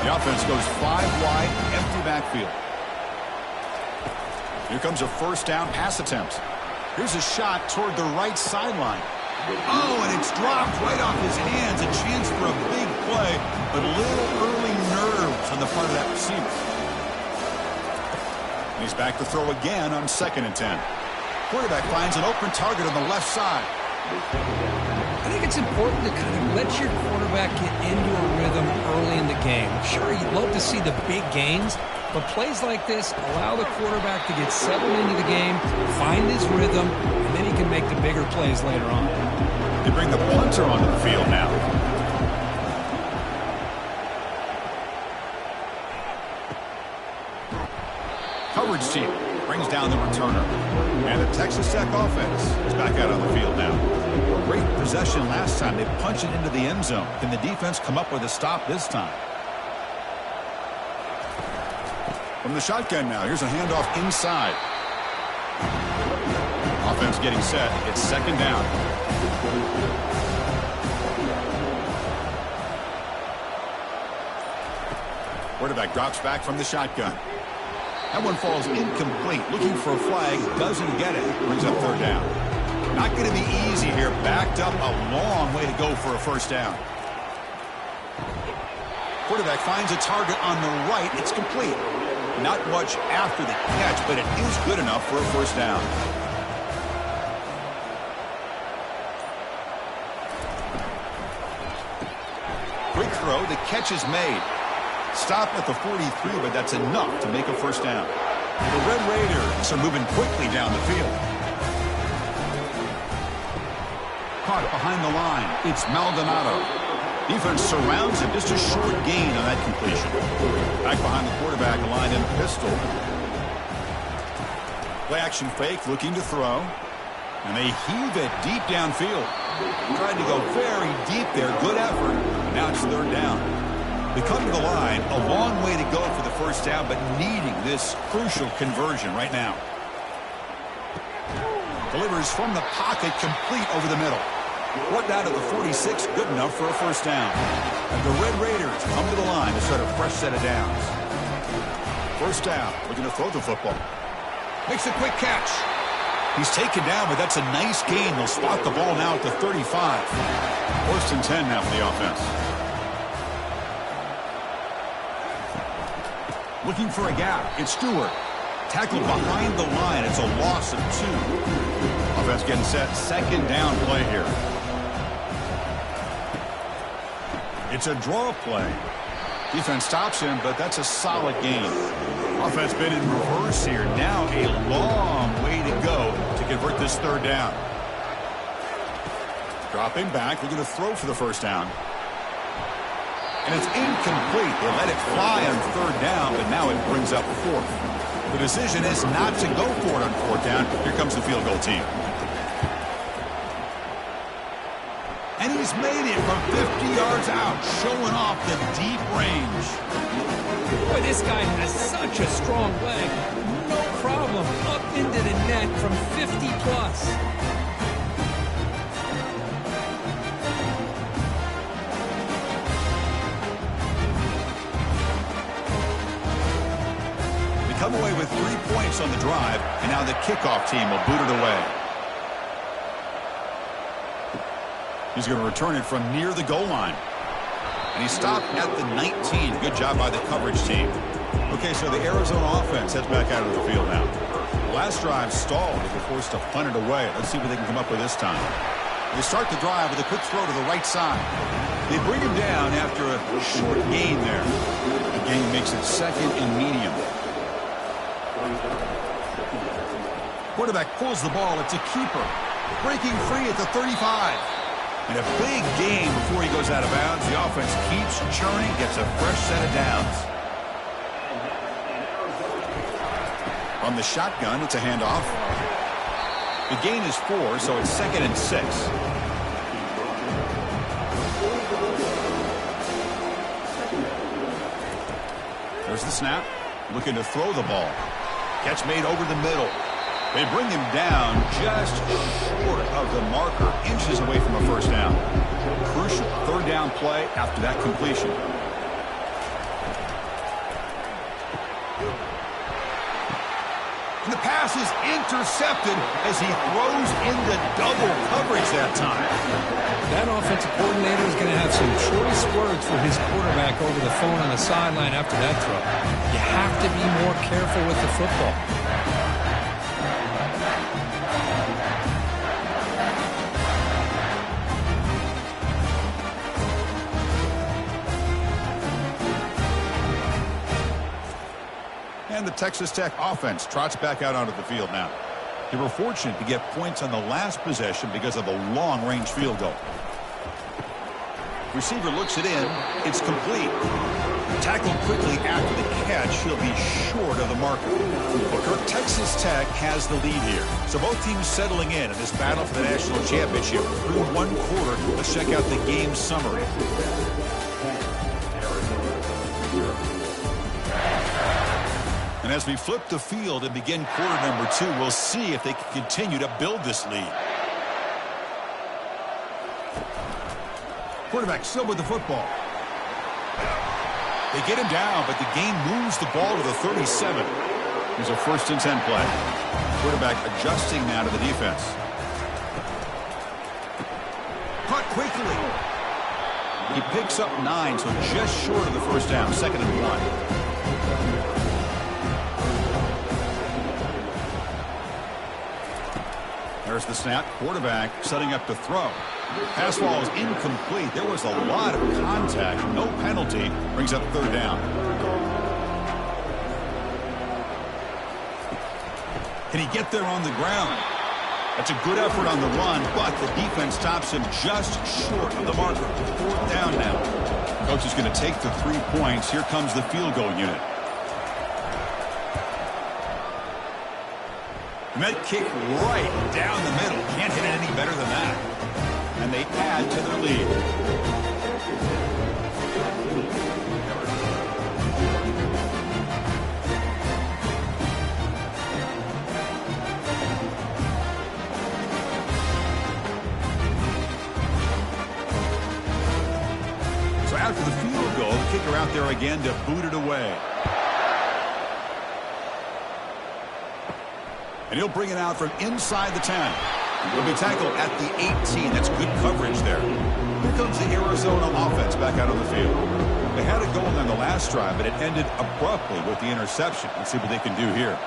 The offense goes 5 wide, empty backfield. Here comes a first down pass attempt. Here's a shot toward the right sideline. Oh, and it's dropped right off his hands. A chance for a big play, but a little early nerves on the part of that receiver. And he's back to throw again on 2nd and 10. Quarterback finds an open target on the left side. I think it's important to kind of let your quarterback get into a rhythm early in the game. Sure, you'd love to see the big gains, but plays like this allow the quarterback to get settled into the game, find his rhythm, and then he can make the bigger plays later on. They bring the punter onto the field now. Coverage team brings down the returner. And the Texas Tech offense is back out on the field now. Great possession last time. They punch it into the end zone. Can the defense come up with a stop this time? From From the shotgun now, here's a handoff inside. Offense getting set. It's second down. Quarterback drops back from the shotgun. That one falls incomplete. Looking for a flag. Doesn't get it. Brings up third down. Not going to be easy here. Backed up a long way to go for a first down. Quarterback finds a target on the right. It's complete. Not much after the catch, but it is good enough for a first down. Quick throw. The catch is made. Stop at the 43, but that's enough to make a first down. The Red Raiders are moving quickly down the field. Caught behind the line. It's Maldonado. Defense surrounds him. Just a short gain on that completion. Back behind the quarterback, line in pistol. Play action fake, looking to throw. And they heave it deep downfield. Tried to go very deep there. Good effort. But now it's third down. They come to the line. A long way to go for the first down, but needing this crucial conversion right now. Delivers from the pocket, complete over the middle. Brought down to the 46, good enough for a first down. And the Red Raiders come to the line to start a fresh set of downs. First down, looking to throw the football. Makes a quick catch. He's taken down, but that's a nice gain. They'll spot the ball now at the 35. First and 10 now for the offense. Looking for a gap. It's Stewart. Tackled behind the line. It's a loss of 2. Offense getting set. Second down play here. It's a draw play. Defense stops him, but that's a solid gain. Offense been in reverse here. Now a long way to go to convert this third down. Dropping back. Looking to throw for the first down. And it's incomplete. They let it fly on third down, but now it brings up fourth. The decision is not to go for it on fourth down. Here comes the field goal team. And he's made it from 50 yards out, showing off the deep range. Boy, this guy has such a strong leg. No problem. Up into the net from 50 plus. Come away with 3 points on the drive, and now the kickoff team will boot it away. He's going to return it from near the goal line. And he stopped at the 19. Good job by the coverage team. Okay, so the Arizona offense heads back out of the field now. Last drive stalled. They were forced to punt it away. Let's see what they can come up with this time. They start the drive with a quick throw to the right side. They bring him down after a short gain there. The gain makes it second and medium. Quarterback pulls the ball. It's a keeper. Breaking free at the 35. And a big gain before he goes out of bounds. The offense keeps churning, gets a fresh set of downs. From the shotgun, it's a handoff. The gain is 4, so it's second and 6. There's the snap. Looking to throw the ball. Catch made over the middle. They bring him down just short of the marker, inches away from a first down. Crucial third down play after that completion. And the pass is intercepted as he throws into double coverage that time. That offensive coordinator is going to have some choice words for his quarterback over the phone on the sideline after that throw. You have to be more careful with the football. And the Texas Tech offense trots back out onto the field now. They were fortunate to get points on the last possession because of a long-range field goal. Receiver looks it in. It's complete. Tackled quickly after the catch. He'll be short of the marker. Booker, Texas Tech has the lead here. So both teams settling in this battle for the national championship through one quarter. Let's check out the game summary. And And as we flip the field and begin quarter number 2, we'll see if they can continue to build this lead. Quarterback still with the football. They get him down, but the game moves the ball to the 37. Here's a 1st and 10 play. Quarterback adjusting now to the defense. Caught quickly. He picks up 9, so just short of the 1st down, 2nd and 1. There's the snap. Quarterback setting up to throw. Pass ball is incomplete. There was a lot of contact. No penalty. Brings up 3rd down. Can he get there on the ground? That's a good effort on the run, but the defense stops him just short of the marker. 4th down now. Coach is going to take the 3 points. Here comes the field goal unit. And that kick right down the middle. Can't hit it any better than that. And they add to their lead. So after the field goal, the kicker out there again to boot it away. And he'll bring it out from inside the 10. He'll be tackled at the 18. That's good coverage there. Here comes the Arizona offense back out on the field. They had it going on the last drive, but it ended abruptly with the interception. Let's see what they can do here.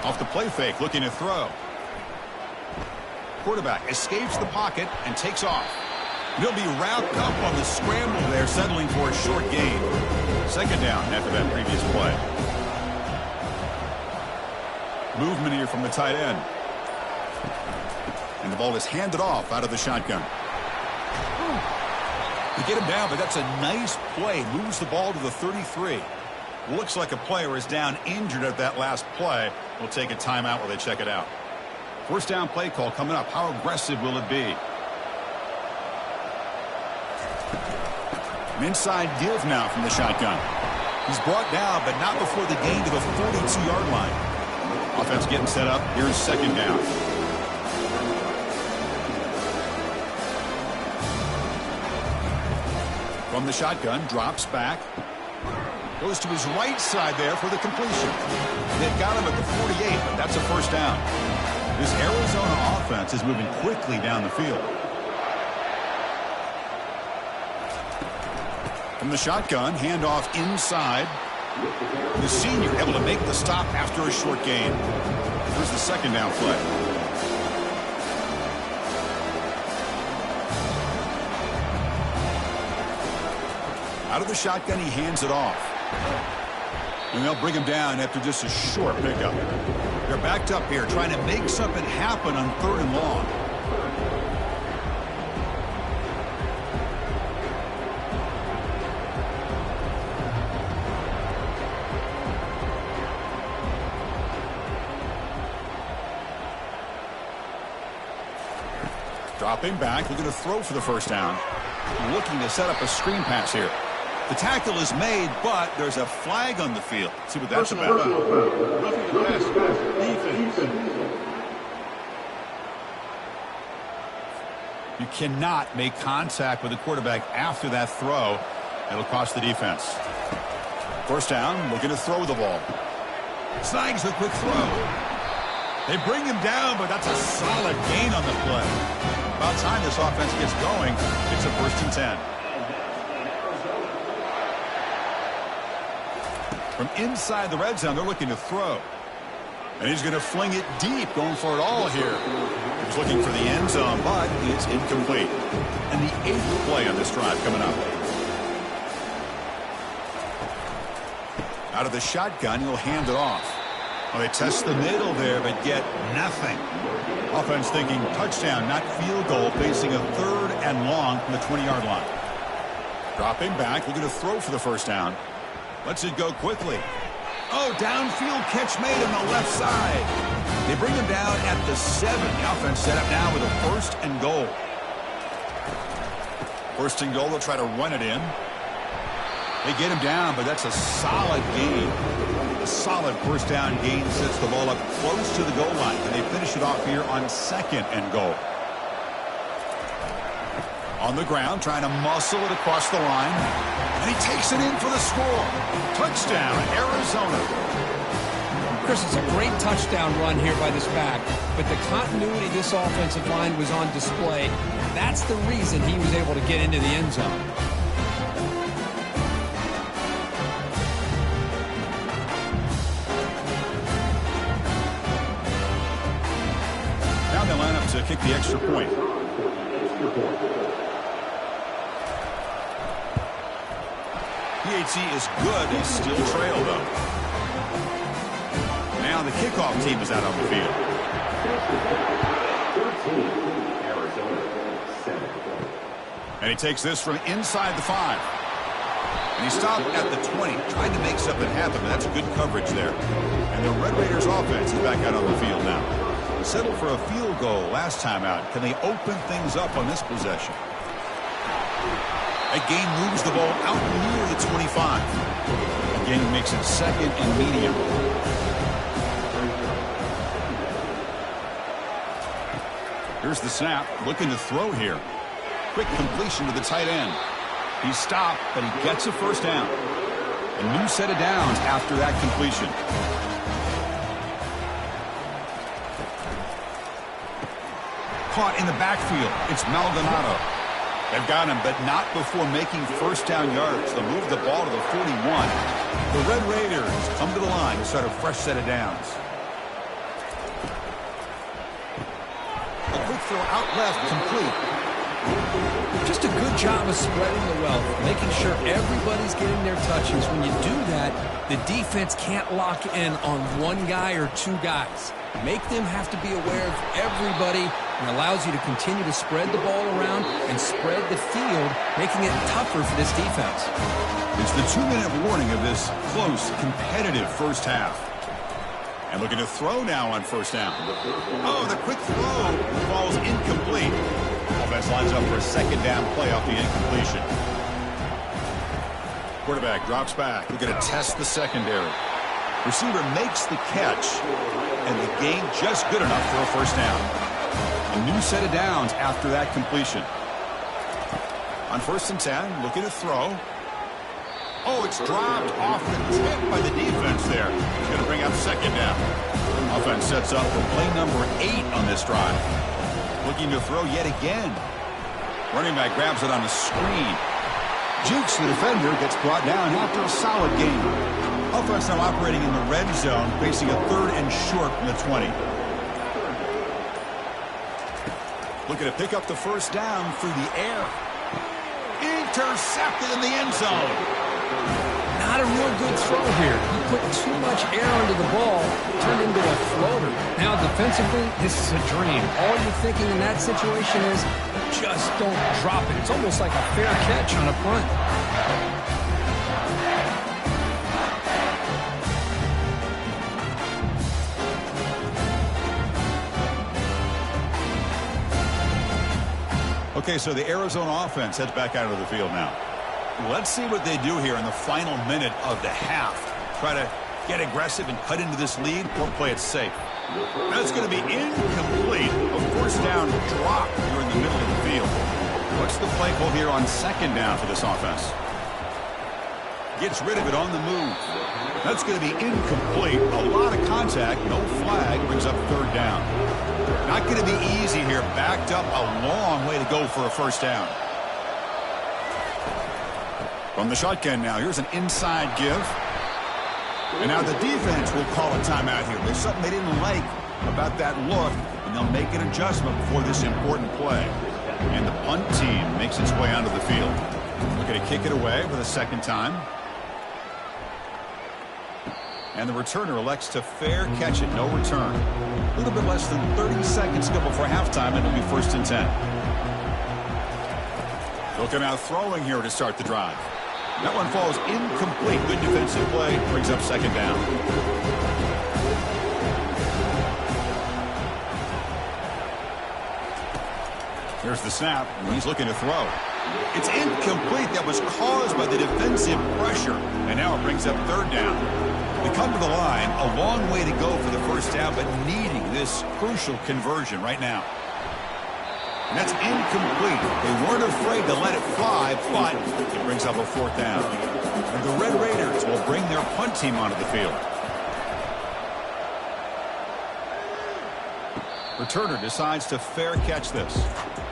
Off the play fake, looking to throw. Quarterback escapes the pocket and takes off. He'll be wrapped up on the scramble there, settling for a short gain. 2nd down after that previous play. Movement here from the tight end. And the ball is handed off out of the shotgun. You get him down, but that's a nice play. Moves the ball to the 33. Looks like a player is down injured at that last play. We'll take a timeout while they check it out. 1st down play call coming up. How aggressive will it be? An inside give now from the shotgun. He's brought down, but not before the gain to the 42-yard line. Offense getting set up. Here's 2nd down. From the shotgun, drops back. Goes to his right side there for the completion. They've got him at the 48, but that's a 1st down. This Arizona offense is moving quickly down the field. From the shotgun, handoff inside. The senior able to make the stop after a short gain. Here's the 2nd down play. Out of the shotgun, he hands it off. And they'll bring him down after just a short pickup. They're backed up here, trying to make something happen on 3rd and long. Dropping back, looking to throw for the 1st down. Looking to set up a screen pass here. The tackle is made, but there's a flag on the field. Let's see what that's about. You cannot make contact with the quarterback after that throw. It'll cost the defense. 1st down, looking to throw the ball. Snags the quick throw. They bring him down, but that's a solid gain on the play. About time this offense gets going. It's a 1st and 10. From inside the red zone, they're looking to throw. And he's going to fling it deep, going for it all here. He was looking for the end zone, but it's incomplete. And the 8th play on this drive coming up. Out of the shotgun, he'll hand it off. Well, they test the middle there, but get nothing. Offense thinking touchdown, not field goal, facing a 3rd and long from the 20-yard line. Dropping back, looking to throw for the 1st down. Lets it go quickly. Oh, downfield catch made on the left side. They bring him down at the 7. The offense set up now with a 1st and goal. 1st and goal, they'll try to run it in. They get him down, but that's a solid gain. A solid first down gain sets the ball up close to the goal line, and they finish it off here on 2nd and goal. On the ground, trying to muscle it across the line, and he takes it in for the score. Touchdown, Arizona. Chris, it's a great touchdown run here by this back, but the continuity of this offensive line was on display. That's the reason he was able to get into the end zone. Now they line up to kick the extra point. PAT is good. They still trail, though. Now the kickoff team is out on the field. And he takes this from inside the 5. And he stopped at the 20, trying to make something happen, but that's good coverage there. And the Red Raiders offense is back out on the field now. Settled for a field goal last time out. Can they open things up on this possession? That gain moves the ball out near the 25. Again, makes it 2nd and medium. Here's the snap, looking to throw here. Quick completion to the tight end. He stopped, but he gets a first down. A new set of downs after that completion. Caught in the backfield. It's Maldonado. They've got him, but not before making first down yards. They'll move the ball to the 41. The Red Raiders come to the line to start a fresh set of downs. A quick throw out left, complete. Just a good job of spreading the wealth, making sure everybody's getting their touches. When you do that, the defense can't lock in on one guy or two guys. Make them have to be aware of everybody, and allows you to continue to spread the ball around and spread the field, making it tougher for this defense. It's the 2-minute warning of this close, competitive first half. And looking to throw now on first down. Oh, the quick throw falls incomplete. Offense lines up for a second down play off the incompletion. Quarterback drops back. We're going to test the secondary. Receiver makes the catch, and the gain just good enough for a first down. A new set of downs after that completion. On 1st and 10, looking to throw. Oh, it's dropped off the tip by the defense there. He's going to bring up second down. Offense sets up for play number 8 on this drive. Looking to throw yet again. Running back grabs it on the screen. Jukes the defender, gets brought down after a solid gain. Offense now operating in the red zone, facing a 3rd and short from the 20. Looking to pick up the first down through the air. Intercepted in the end zone. Not a real good throw here. He put too much air under the ball, turned into a floater. Now defensively, this is a dream. All you're thinking in that situation is just don't drop it. It's almost like a fair catch on a punt. Okay, so the Arizona offense heads back out of the field now. Let's see what they do here in the final minute of the half. Try to get aggressive and cut into this lead or play it safe. That's going to be incomplete. A first down drop here in the middle of the field. What's the play call here on second down for this offense? Gets rid of it on the move. That's going to be incomplete. A lot of contact, no flag, brings up third down. Not going to be easy here. Backed up a long way to go for a first down. From the shotgun now, here's an inside give. And now the defense will call a timeout here. There's something they didn't like about that look, and they'll make an adjustment before this important play. And the punt team makes its way onto the field. Looking to kick it away for the second time. And the returner elects to fair catch it, no return. A little bit less than 30 seconds to go before halftime, and it'll be 1st and 10. Looking out throwing here to start the drive. That one falls incomplete. Good defensive play. Brings up second down. Here's the snap. And he's looking to throw. It's incomplete. That was caused by the defensive pressure. And now it brings up third down. They come to the line, a long way to go for the first down, but needing this crucial conversion right now. And that's incomplete. They weren't afraid to let it fly, but it brings up a fourth down. And the Red Raiders will bring their punt team onto the field. Returner decides to fair catch this.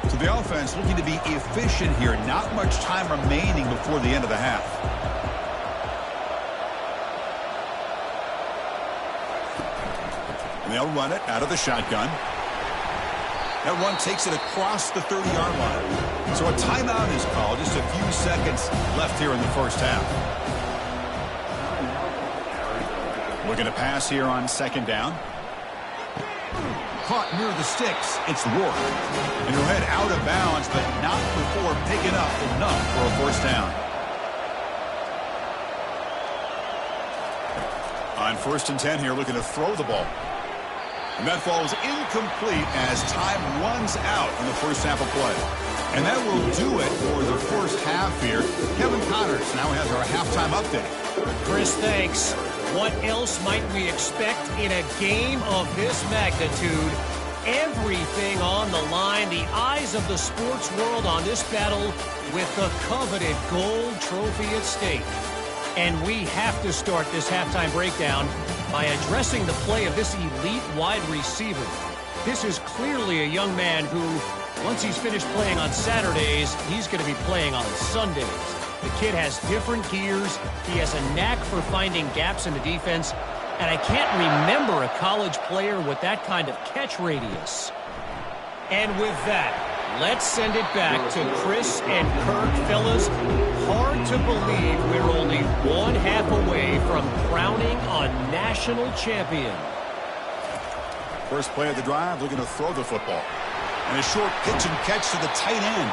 So the offense looking to be efficient here. Not much time remaining before the end of the half. And they'll run it out of the shotgun. That run takes it across the 30-yard line. So a timeout is called. Just a few seconds left here in the first half. Looking to pass here on second down. Caught near the sticks. It's Rourke. And he'll head out of bounds, but not before picking up enough for a first down. On 1st and 10 here, looking to throw the ball. And that falls incomplete as time runs out in the first half of play. And that will do it for the first half here. Kevin Connors now has our halftime update. Chris, thanks. What else might we expect in a game of this magnitude? Everything on the line, the eyes of the sports world on this battle with the coveted gold trophy at stake. And we have to start this halftime breakdown by addressing the play of this elite wide receiver. This is clearly a young man who, once he's finished playing on Saturdays, he's going to be playing on Sundays. The kid has different gears. He has a knack for finding gaps in the defense. And I can't remember a college player with that kind of catch radius. And with that, let's send it back to Chris and Kurt. Fellas, hard to believe we're only one half away from crowning a national champion. First play of the drive, looking to throw the football. And a short pitch and catch to the tight end.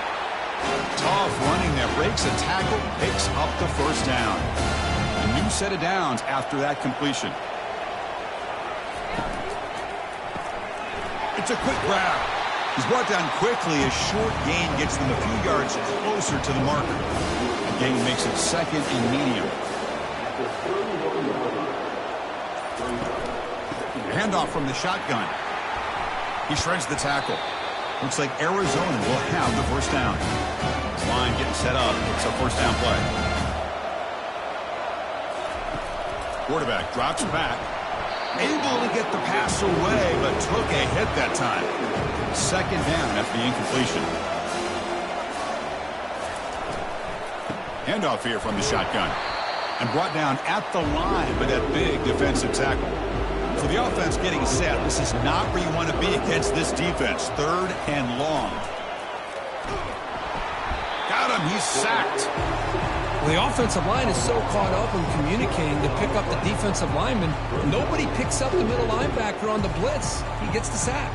Tough running there, breaks a tackle, picks up the first down. A new set of downs after that completion. It's a quick grab. He's brought down quickly. A short gain gets them a few yards closer to the marker. The gain makes it second and medium. Handoff from the shotgun. He shreds the tackle. Looks like Arizona will have the first down. Line getting set up. It's a first down play. Quarterback drops back. Able to get the pass away, but took a hit that time. Second down after the incompletion. Handoff here from the shotgun. And brought down at the line by that big defensive tackle. So the offense getting set. This is not where you want to be against this defense. 3rd and long. Got him. He's sacked. The offensive line is so caught up in communicating to pick up the defensive lineman. Nobody picks up the middle linebacker on the blitz. He gets the sack.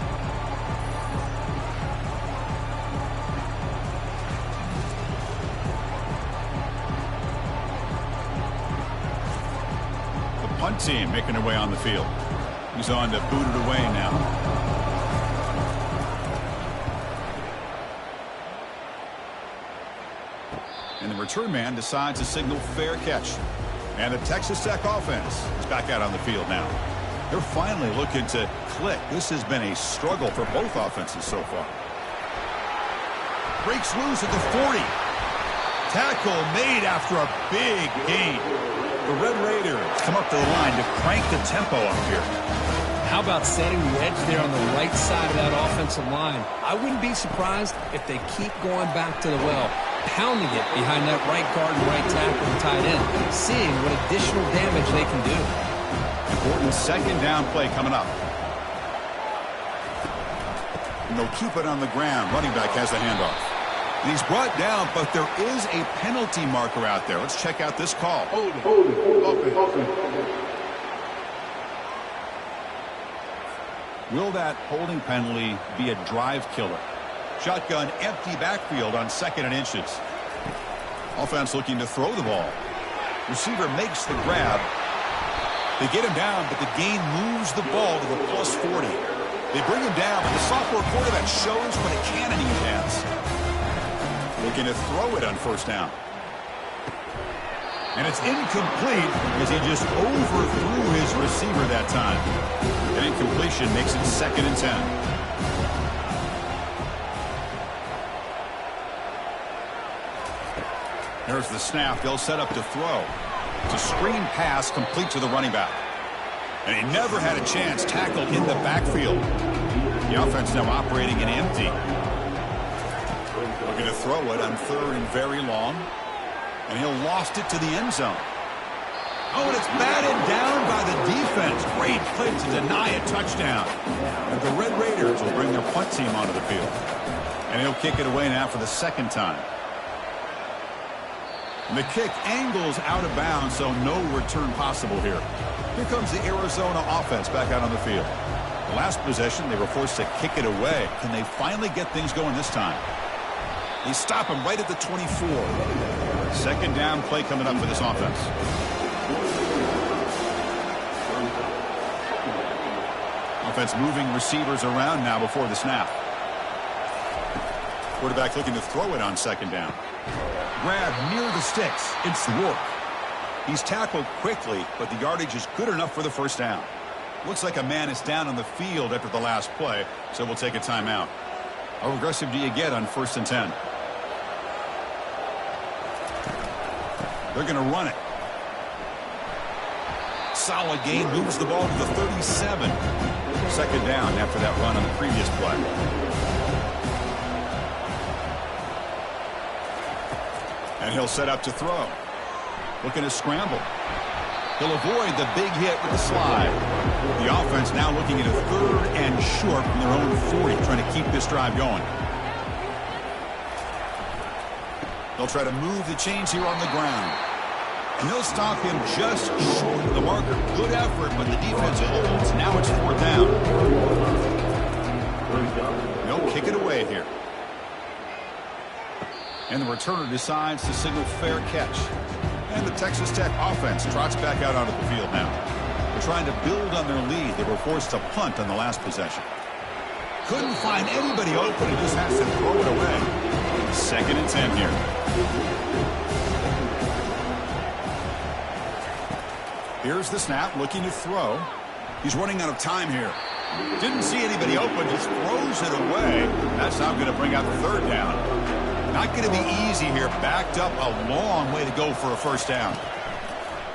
The punt team making their way on the field. He's on to boot it away now. And the return man decides to signal fair catch. And the Texas Tech offense is back out on the field now. They're finally looking to click. This has been a struggle for both offenses so far. Breaks loose at the 40. Tackle made after a big gain. The Red Raiders come up to the line to crank the tempo up here. How about setting the edge there on the right side of that offensive line? I wouldn't be surprised if they keep going back to the well, pounding it behind that right guard and right tackle and tight end, seeing what additional damage they can do. Important second down play coming up. And they'll keep it on the ground. Running back has the handoff. And he's brought down, but there is a penalty marker out there. Let's check out this call. Hold it. Will that holding penalty be a drive killer? Shotgun, empty backfield on 2nd and inches. Offense looking to throw the ball. Receiver makes the grab. They get him down, but the gain moves the ball to the +40. They bring him down, but the sophomore quarterback shows what a cannon he has. Looking to throw it on 1st down. And it's incomplete as he just overthrew his receiver that time. An incompletion makes it 2nd and 10. There's the snap. They'll set up to throw. It's a screen pass complete to the running back. And he never had a chance tackled in the backfield. The offense now operating in empty. Looking to throw it on 3rd and very long. And he'll lost it to the end zone. Oh, and it's batted down by the defense. Great play to deny a touchdown. And the Red Raiders will bring their punt team onto the field. And he'll kick it away now for the 2nd time. And the kick angles out of bounds, so no return possible here. Here comes the Arizona offense back out on the field. The last possession, they were forced to kick it away. Can they finally get things going this time? They stop him right at the 24. 2nd down play coming up for this offense. Offense moving receivers around now before the snap. Quarterback looking to throw it on 2nd down. Grab near the sticks. It's Rourke. He's tackled quickly, but the yardage is good enough for the 1st down. Looks like a man is down on the field after the last play, so we'll take a timeout. How aggressive do you get on 1st and 10? They're going to run it. Solid gain, moves the ball to the 37. 2nd down after that run on the previous play. And he'll set up to throw. Looking to scramble. He'll avoid the big hit with the slide. The offense now looking at a 3rd and short from their own 40, trying to keep this drive going. They'll try to move the chains here on the ground. And they'll stop him just short of the marker. Good effort, but the defense holds. Now it's 4th down. They'll kick it away here. And the returner decides to signal fair catch. And the Texas Tech offense trots back out onto the field now. They're trying to build on their lead. They were forced to punt on the last possession. Couldn't find anybody open. He just has to throw it away. 2nd and 10 here. Here's the snap, looking to throw. He's running out of time here. Didn't see anybody open, just throws it away. That's now going to bring out the 3rd down. Not going to be easy here. Backed up a long way to go for a 1st down.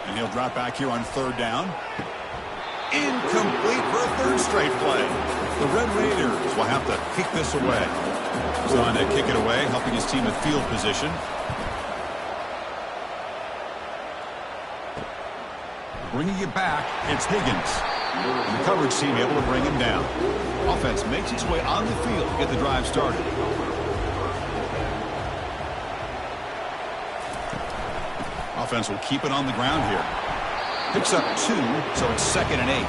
And he'll drop back here on 3rd down. Incomplete for a 3rd straight play. The Red Raiders will have to kick this away. He's on to kick it away, helping his team with field position. Bringing it back, it's Higgins. And the coverage team able to bring him down. Offense makes its way on the field to get the drive started. Offense will keep it on the ground here. Picks up 2, so it's 2nd and 8.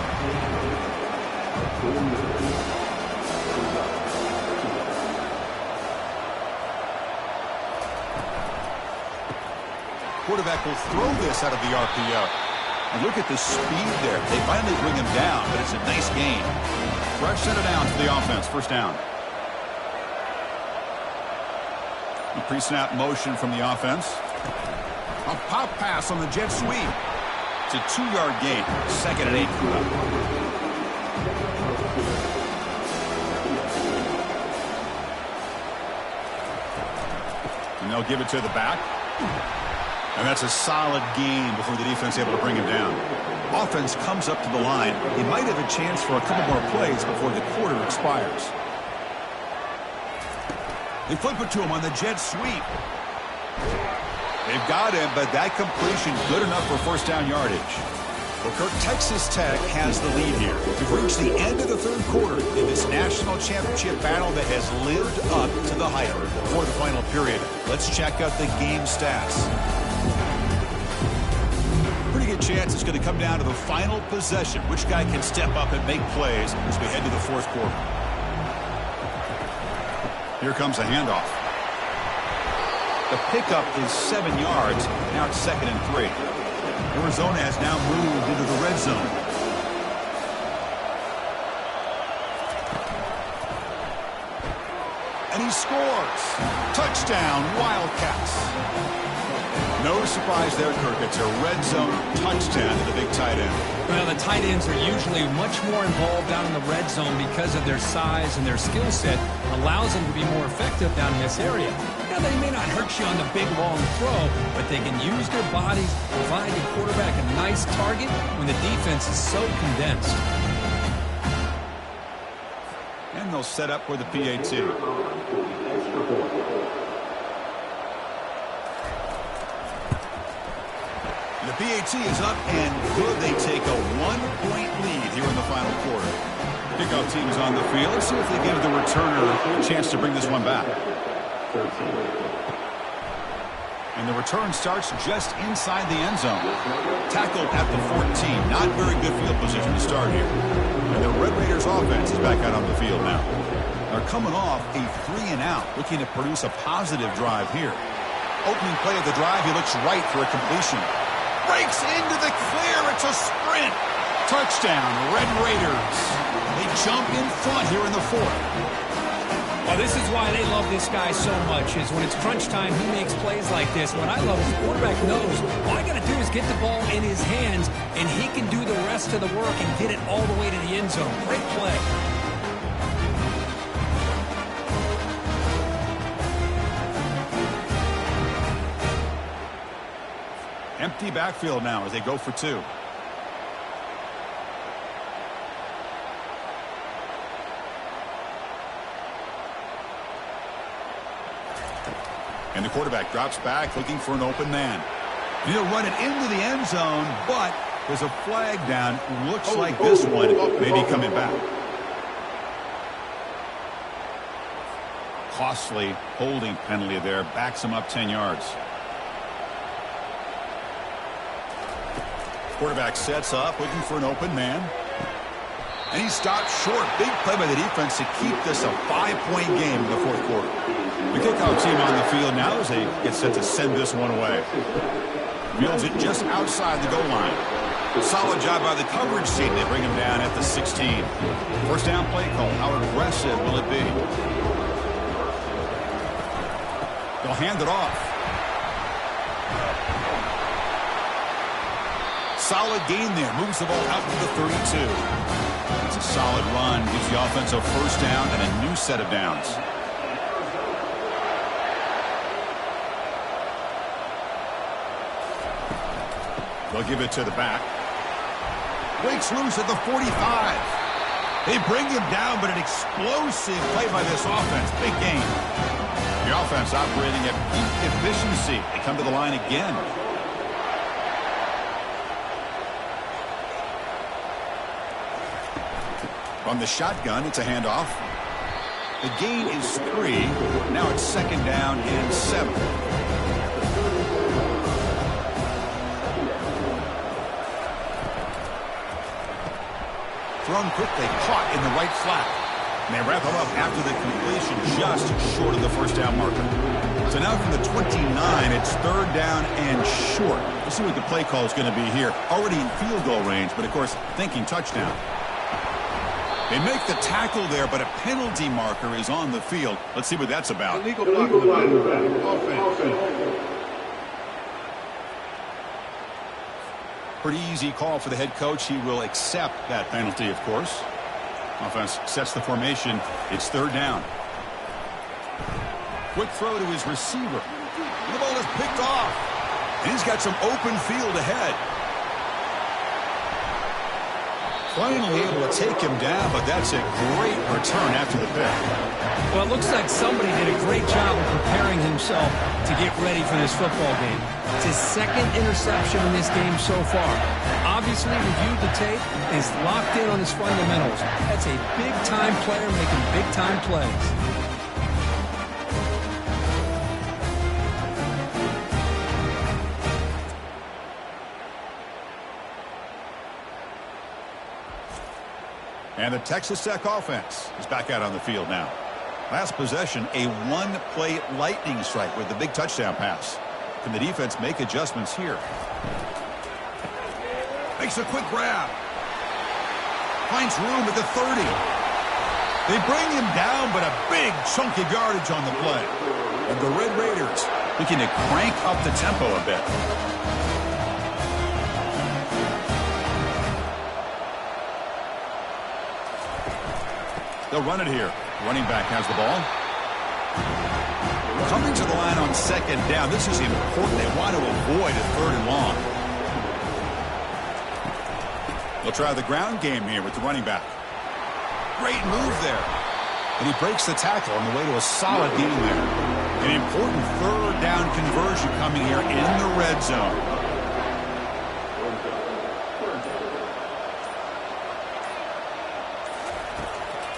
Quarterback will throw this out of the RPO. And look at the speed there. They finally bring him down, but it's a nice gain. Fresh set of downs for the offense. 1st down. A pre-snap motion from the offense. A pop pass on the jet sweep. It's a 2-yard gain. 2nd and 8 coming up. And they'll give it to the back. And that's a solid gain before the defense is able to bring him down. Offense comes up to the line. He might have a chance for a couple more plays before the quarter expires. They flip it to him on the jet sweep. They've got him, but that completion good enough for 1st down yardage. Well, Kirk, Texas Tech has the lead here. We've reached the end of the 3rd quarter in this national championship battle that has lived up to the hype before the final period. Let's check out the game stats. Pretty good chance it's going to come down to the final possession. Which guy can step up and make plays as we head to the 4th quarter. Here comes a handoff. The pickup is 7 yards. Now it's 2nd and 3. Arizona has now moved into the red zone. And he scores. Touchdown, Wildcats. No surprise there, Kirk. It's a red zone touchdown to the big tight end. Well, the tight ends are usually much more involved down in the red zone because of their size and their skill set allows them to be more effective down in this area. Now, they may not hurt you on the big, long throw, but they can use their bodies, provide the quarterback a nice target when the defense is so condensed. And they'll set up for the PAT. The PAT is up and good. They take a 1-point lead here in the final quarter. Kickoff team is on the field. Let's see if they give the returner a chance to bring this one back. And the return starts just inside the end zone. Tackled at the 14. Not very good field position to start here. And the Red Raiders offense is back out on the field now. They're coming off a 3-and-out, looking to produce a positive drive here. Opening play of the drive, he looks right for a completion. Breaks into the clear. It's a sprint. Touchdown, Red Raiders. They jump in front here in the fourth. Well, this is why they love this guy so much, is when it's crunch time, he makes plays like this. What I love is the quarterback knows all I got to do is get the ball in his hands, and he can do the rest of the work and get it all the way to the end zone. Great play. Empty backfield now as they go for two. And the quarterback drops back looking for an open man. He'll run it into the end zone, but there's a flag down. Looks like this one may be coming back. Costly holding penalty there. Backs him up 10 yards. Quarterback sets up, looking for an open man. And he stopped short. Big play by the defense to keep this a 5-point game in the fourth quarter. The kickoff team on the field now as they get set to send this one away. Fields it just outside the goal line. Solid job by the coverage team. They bring him down at the 16. First down play call. How aggressive will it be? They'll hand it off. Solid gain there. Moves the ball out to the 32. It's a solid run. Gives the offense a first down and a new set of downs. They'll give it to the back. Breaks loose at the 45. They bring him down, but an explosive play by this offense. Big gain. The offense operating at peak efficiency. They come to the line again. From the shotgun, it's a handoff. The gain is 3. Now it's second down and 7. Thrown quickly, caught in the right flat. And they wrap him up after the completion just short of the first down marker. So now from the 29, it's third down and short. We'll see what the play call is going to be here. Already in field goal range, but of course, thinking touchdown. They make the tackle there, but a penalty marker is on the field. Let's see what that's about. Illegal blocking the offense. Pretty easy call for the head coach. He will accept that penalty, of course. Offense sets the formation. It's third down. Quick throw to his receiver. The ball is picked off. And he's got some open field ahead. Finally able to take him down, but that's a great return after the pick. Well, it looks like somebody did a great job of preparing himself to get ready for this football game. It's his second interception in this game so far. Obviously reviewed the tape and is locked in on his fundamentals. That's a big-time player making big-time plays. And the Texas Tech offense is back out on the field now. Last possession, a one-play lightning strike with the big touchdown pass. Can the defense make adjustments here? Makes a quick grab. Finds room at the 30. They bring him down, but a big chunk of yardage on the play. And the Red Raiders looking to crank up the tempo a bit. They'll run it here. Running back has the ball. Coming to the line on second down. This is important. They want to avoid a third and long. They'll try the ground game here with the running back. Great move there. And he breaks the tackle on the way to a solid gain there. An important third down conversion coming here in the red zone.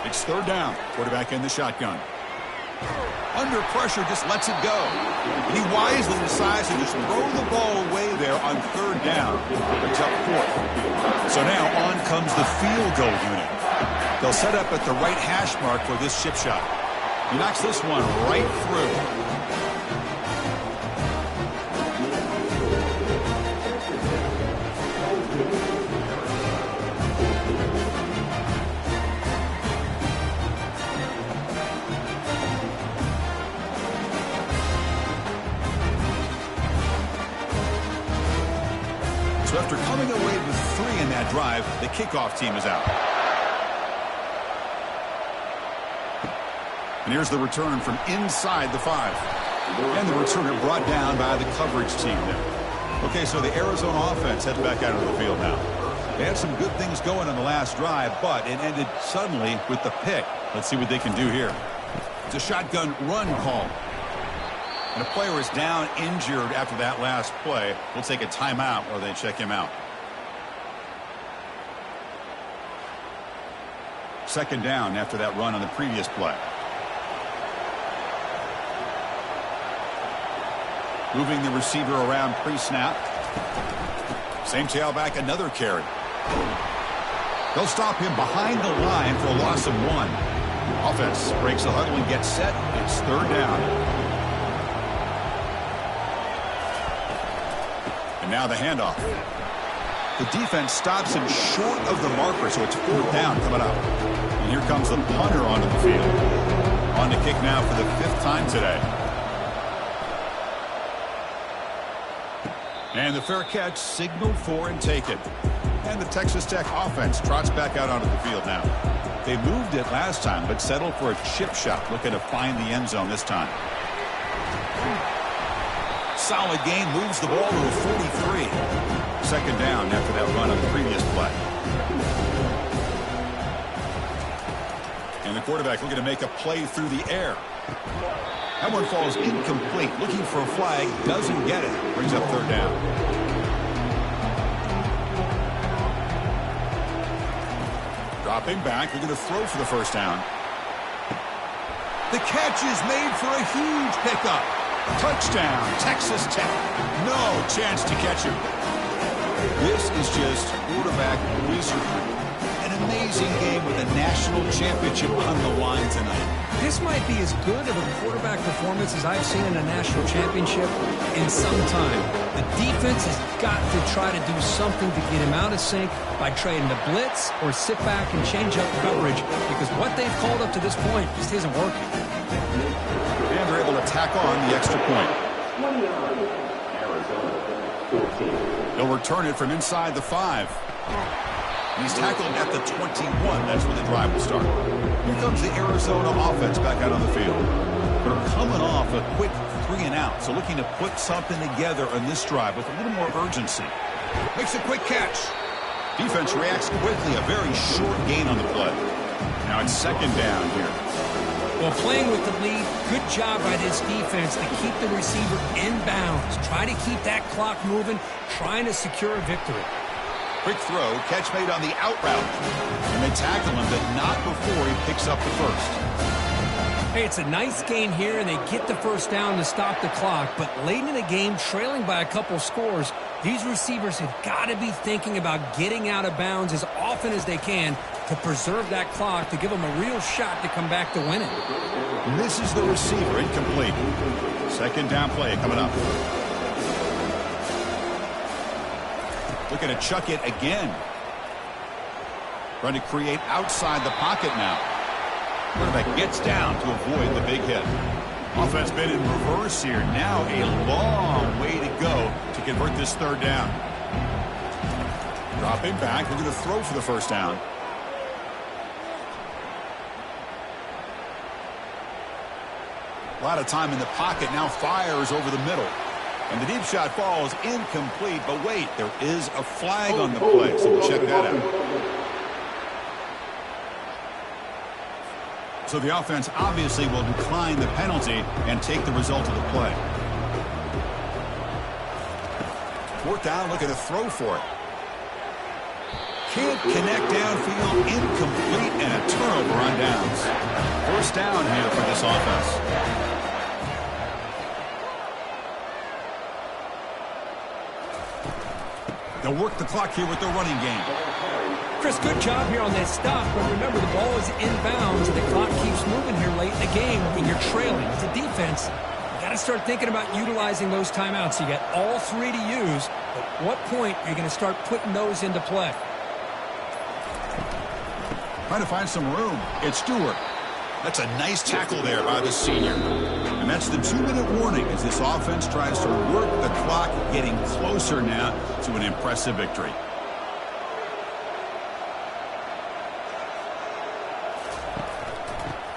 It's third down. Quarterback in the shotgun. Under pressure, just lets it go. And he wisely decides to just throw the ball away there on third down. Brings up fourth. So now on comes the field goal unit. They'll set up at the right hash mark for this chip shot. He knocks this one right through. So after coming away with 3 in that drive, the kickoff team is out. And here's the return from inside the 5. And the returner brought down by the coverage team there. Okay, so the Arizona offense heads back out of the field now. They had some good things going on the last drive, but it ended suddenly with the pick. Let's see what they can do here. It's a shotgun run call. And a player is down injured after that last play. We'll take a timeout while they check him out. Second down after that run on the previous play. Moving the receiver around pre-snap. Same tailback, another carry. They'll stop him behind the line for a loss of 1. Offense breaks the huddle and gets set. It's third down. And now the handoff. The defense stops him short of the marker, so it's fourth down coming up. And here comes the punter onto the field. On to kick now for the 5th time today. And the fair catch signaled for and taken. And the Texas Tech offense trots back out onto the field now. They moved it last time, but settled for a chip shot, looking to find the end zone this time. Solid gain, moves the ball to a 43. Second down after that run on the previous play. And the quarterback looking to make a play through the air. That one falls incomplete. Looking for a flag, doesn't get it. Brings up third down. Dropping back, looking to throw for the first down. The catch is made for a huge pickup. Touchdown, Texas Tech. No chance to catch him. This is just quarterback wizardry. An amazing game with a national championship on the line tonight. This might be as good of a quarterback performance as I've seen in a national championship in some time. The defense has got to try to do something to get him out of sync by trading the blitz or sit back and change up coverage, because what they've called up to this point just isn't working. And they're able to tack on the extra point. They'll return it from inside the 5. He's tackled at the 21. That's where the drive will start. Here comes the Arizona offense back out on the field. They're coming off a quick 3 and out, so looking to put something together on this drive with a little more urgency. Makes a quick catch. Defense reacts quickly. A very short gain on the play. Now it's second down here. Well, playing with the lead, good job by this defense to keep the receiver in bounds. Try to keep that clock moving, trying to secure a victory. Quick throw, catch made on the out route. And they tackle him, but not before he picks up the first. Hey, it's a nice gain here, and they get the first down to stop the clock. But late in the game, trailing by a couple scores, these receivers have got to be thinking about getting out of bounds as often as they can to preserve that clock, to give them a real shot to come back to win it. Misses the receiver, incomplete. Second down play coming up. Looking to chuck it again. Trying to create outside the pocket now. Quarterback gets down to avoid the big hit. Offense been in reverse here. Now a long way to go to convert this third down. Dropping back. We're going to throw for the first down. A lot of time in the pocket. Now fires over the middle. And the deep shot falls incomplete. But wait, there is a flag on the play. So we'll check that out. So the offense obviously will decline the penalty and take the result of the play. Fourth down, looking to throw for it. Can't connect downfield, incomplete, and a turnover on downs. First down here for this offense. They'll work the clock here with their running game. Chris, good job here on that stop, but remember the ball is inbounds and the clock keeps moving here late in the game and you're trailing. As a defense, you got to start thinking about utilizing those timeouts. You got all three to use. At what point are you going to start putting those into play? Trying to find some room. It's Stewart. That's a nice tackle there by the senior. And that's the 2-minute warning as this offense tries to work the clock, getting closer now to an impressive victory.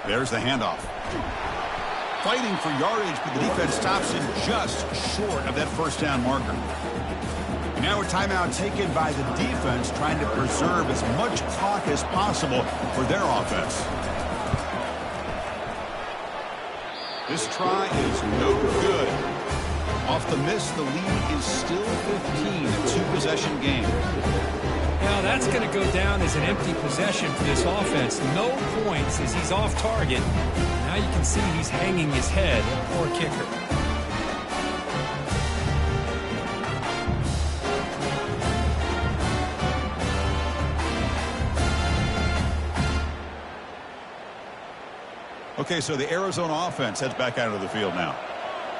There's the handoff. Fighting for yardage, but the defense stops him just short of that first down marker. Now a timeout taken by the defense, trying to preserve as much clock as possible for their offense. This try is no good. Off the miss, the lead is still 15, a two-possession game. Now that's going to go down as an empty possession for this offense. No points as he's off target. Now you can see he's hanging his head. Poor kicker. Okay, so the Arizona offense heads back out of the field now.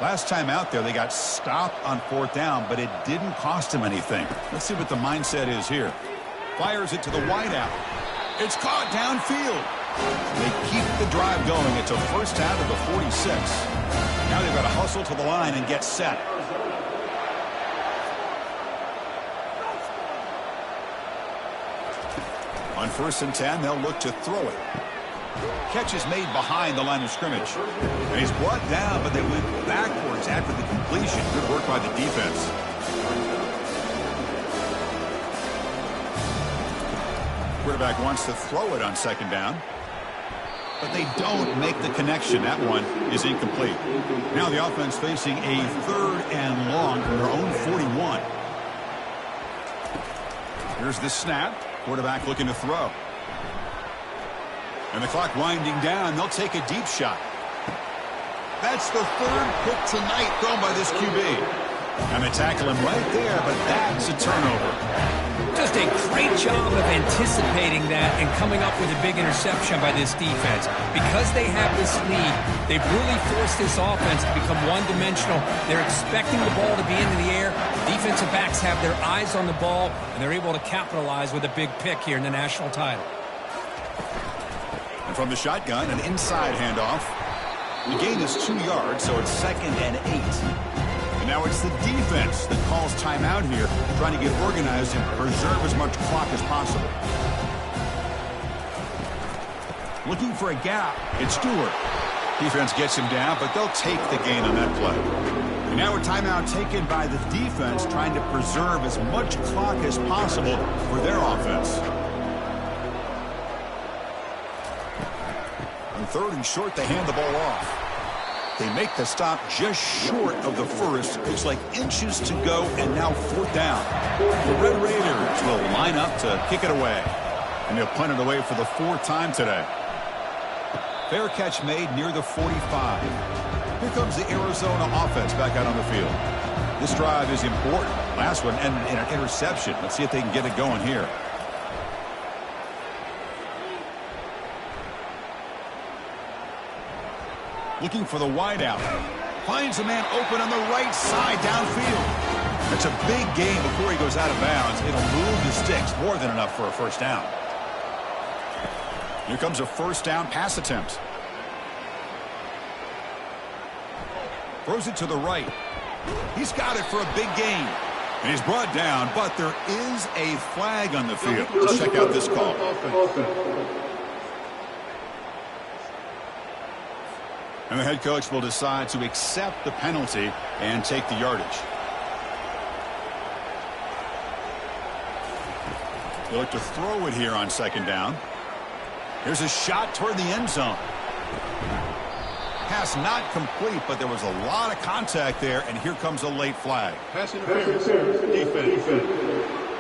Last time out there, they got stopped on fourth down, but it didn't cost them anything. Let's see what the mindset is here. Fires it to the wideout. It's caught downfield. They keep the drive going. It's a first down to the 46. Now they've got to hustle to the line and get set. On 1st and 10, they'll look to throw it. Catch is made behind the line of scrimmage. And he's brought down, but they went backwards after the completion. Good work by the defense. Quarterback wants to throw it on second down. But they don't make the connection. That one is incomplete. Now the offense facing a 3rd and long from their own 41. Here's the snap. Quarterback looking to throw. And the clock winding down. They'll take a deep shot. That's the 3rd pick tonight thrown by this QB. And they tackle him right there, but that's a turnover. Just a great job of anticipating that and coming up with a big interception by this defense. Because they have this lead, they've really forced this offense to become one-dimensional. They're expecting the ball to be into the air. Defensive backs have their eyes on the ball, and they're able to capitalize with a big pick here in the national title. And from the shotgun, an inside handoff. The gain is 2 yards, so it's 2nd and 8. And now it's the defense that calls timeout here, trying to get organized and preserve as much clock as possible. Looking for a gap. It's Stewart. Defense gets him down, but they'll take the gain on that play. And now a timeout taken by the defense, trying to preserve as much clock as possible for their offense. On 3rd and short, they hand the ball off. They make the stop just short of the first. Looks like inches to go, and now 4th down. The Red Raiders will line up to kick it away. And they'll punt it away for the 4th time today. Fair catch made near the 45. Here comes the Arizona offense back out on the field. This drive is important. Last one ended in an interception. Let's see if they can get it going here. Looking for the wideout. Finds a man open on the right side downfield. That's a big gain before he goes out of bounds. It'll move the sticks, more than enough for a first down. Here comes a first down pass attempt. Throws it to the right. He's got it for a big gain. And he's brought down, but there is a flag on the field. Let's check out this call. And the head coach will decide to accept the penalty and take the yardage. They look to throw it here on second down. Here's a shot toward the end zone. Pass not complete, but there was a lot of contact there, and here comes a late flag. Pass interference. Defense.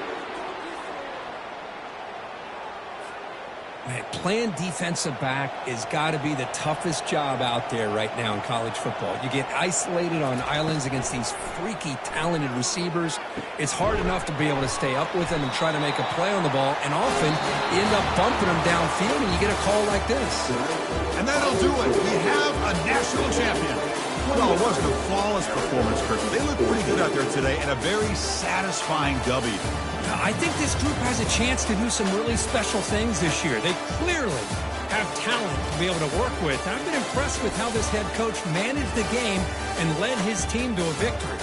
Man, playing defensive back has got to be the toughest job out there right now in college football. You get isolated on islands against these freaky, talented receivers. It's hard enough to be able to stay up with them and try to make a play on the ball, and often you end up bumping them downfield, and you get a call like this. And that'll do it. We have a national champion. Well, it wasn't a flawless performance, Kirk. They look pretty good out there today, and a very satisfying W. I think this group has a chance to do some really special things this year. They clearly have talent to be able to work with. I've been impressed with how this head coach managed the game and led his team to a victory.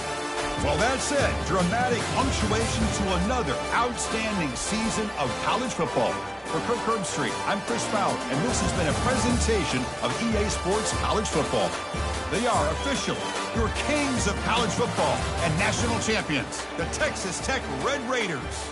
Well, that's it. Dramatic punctuation to another outstanding season of college football. For Kirk Herbstreit, I'm Chris Fowler, and this has been a presentation of EA Sports College Football. They are officially your kings of college football and national champions, the Texas Tech Red Raiders.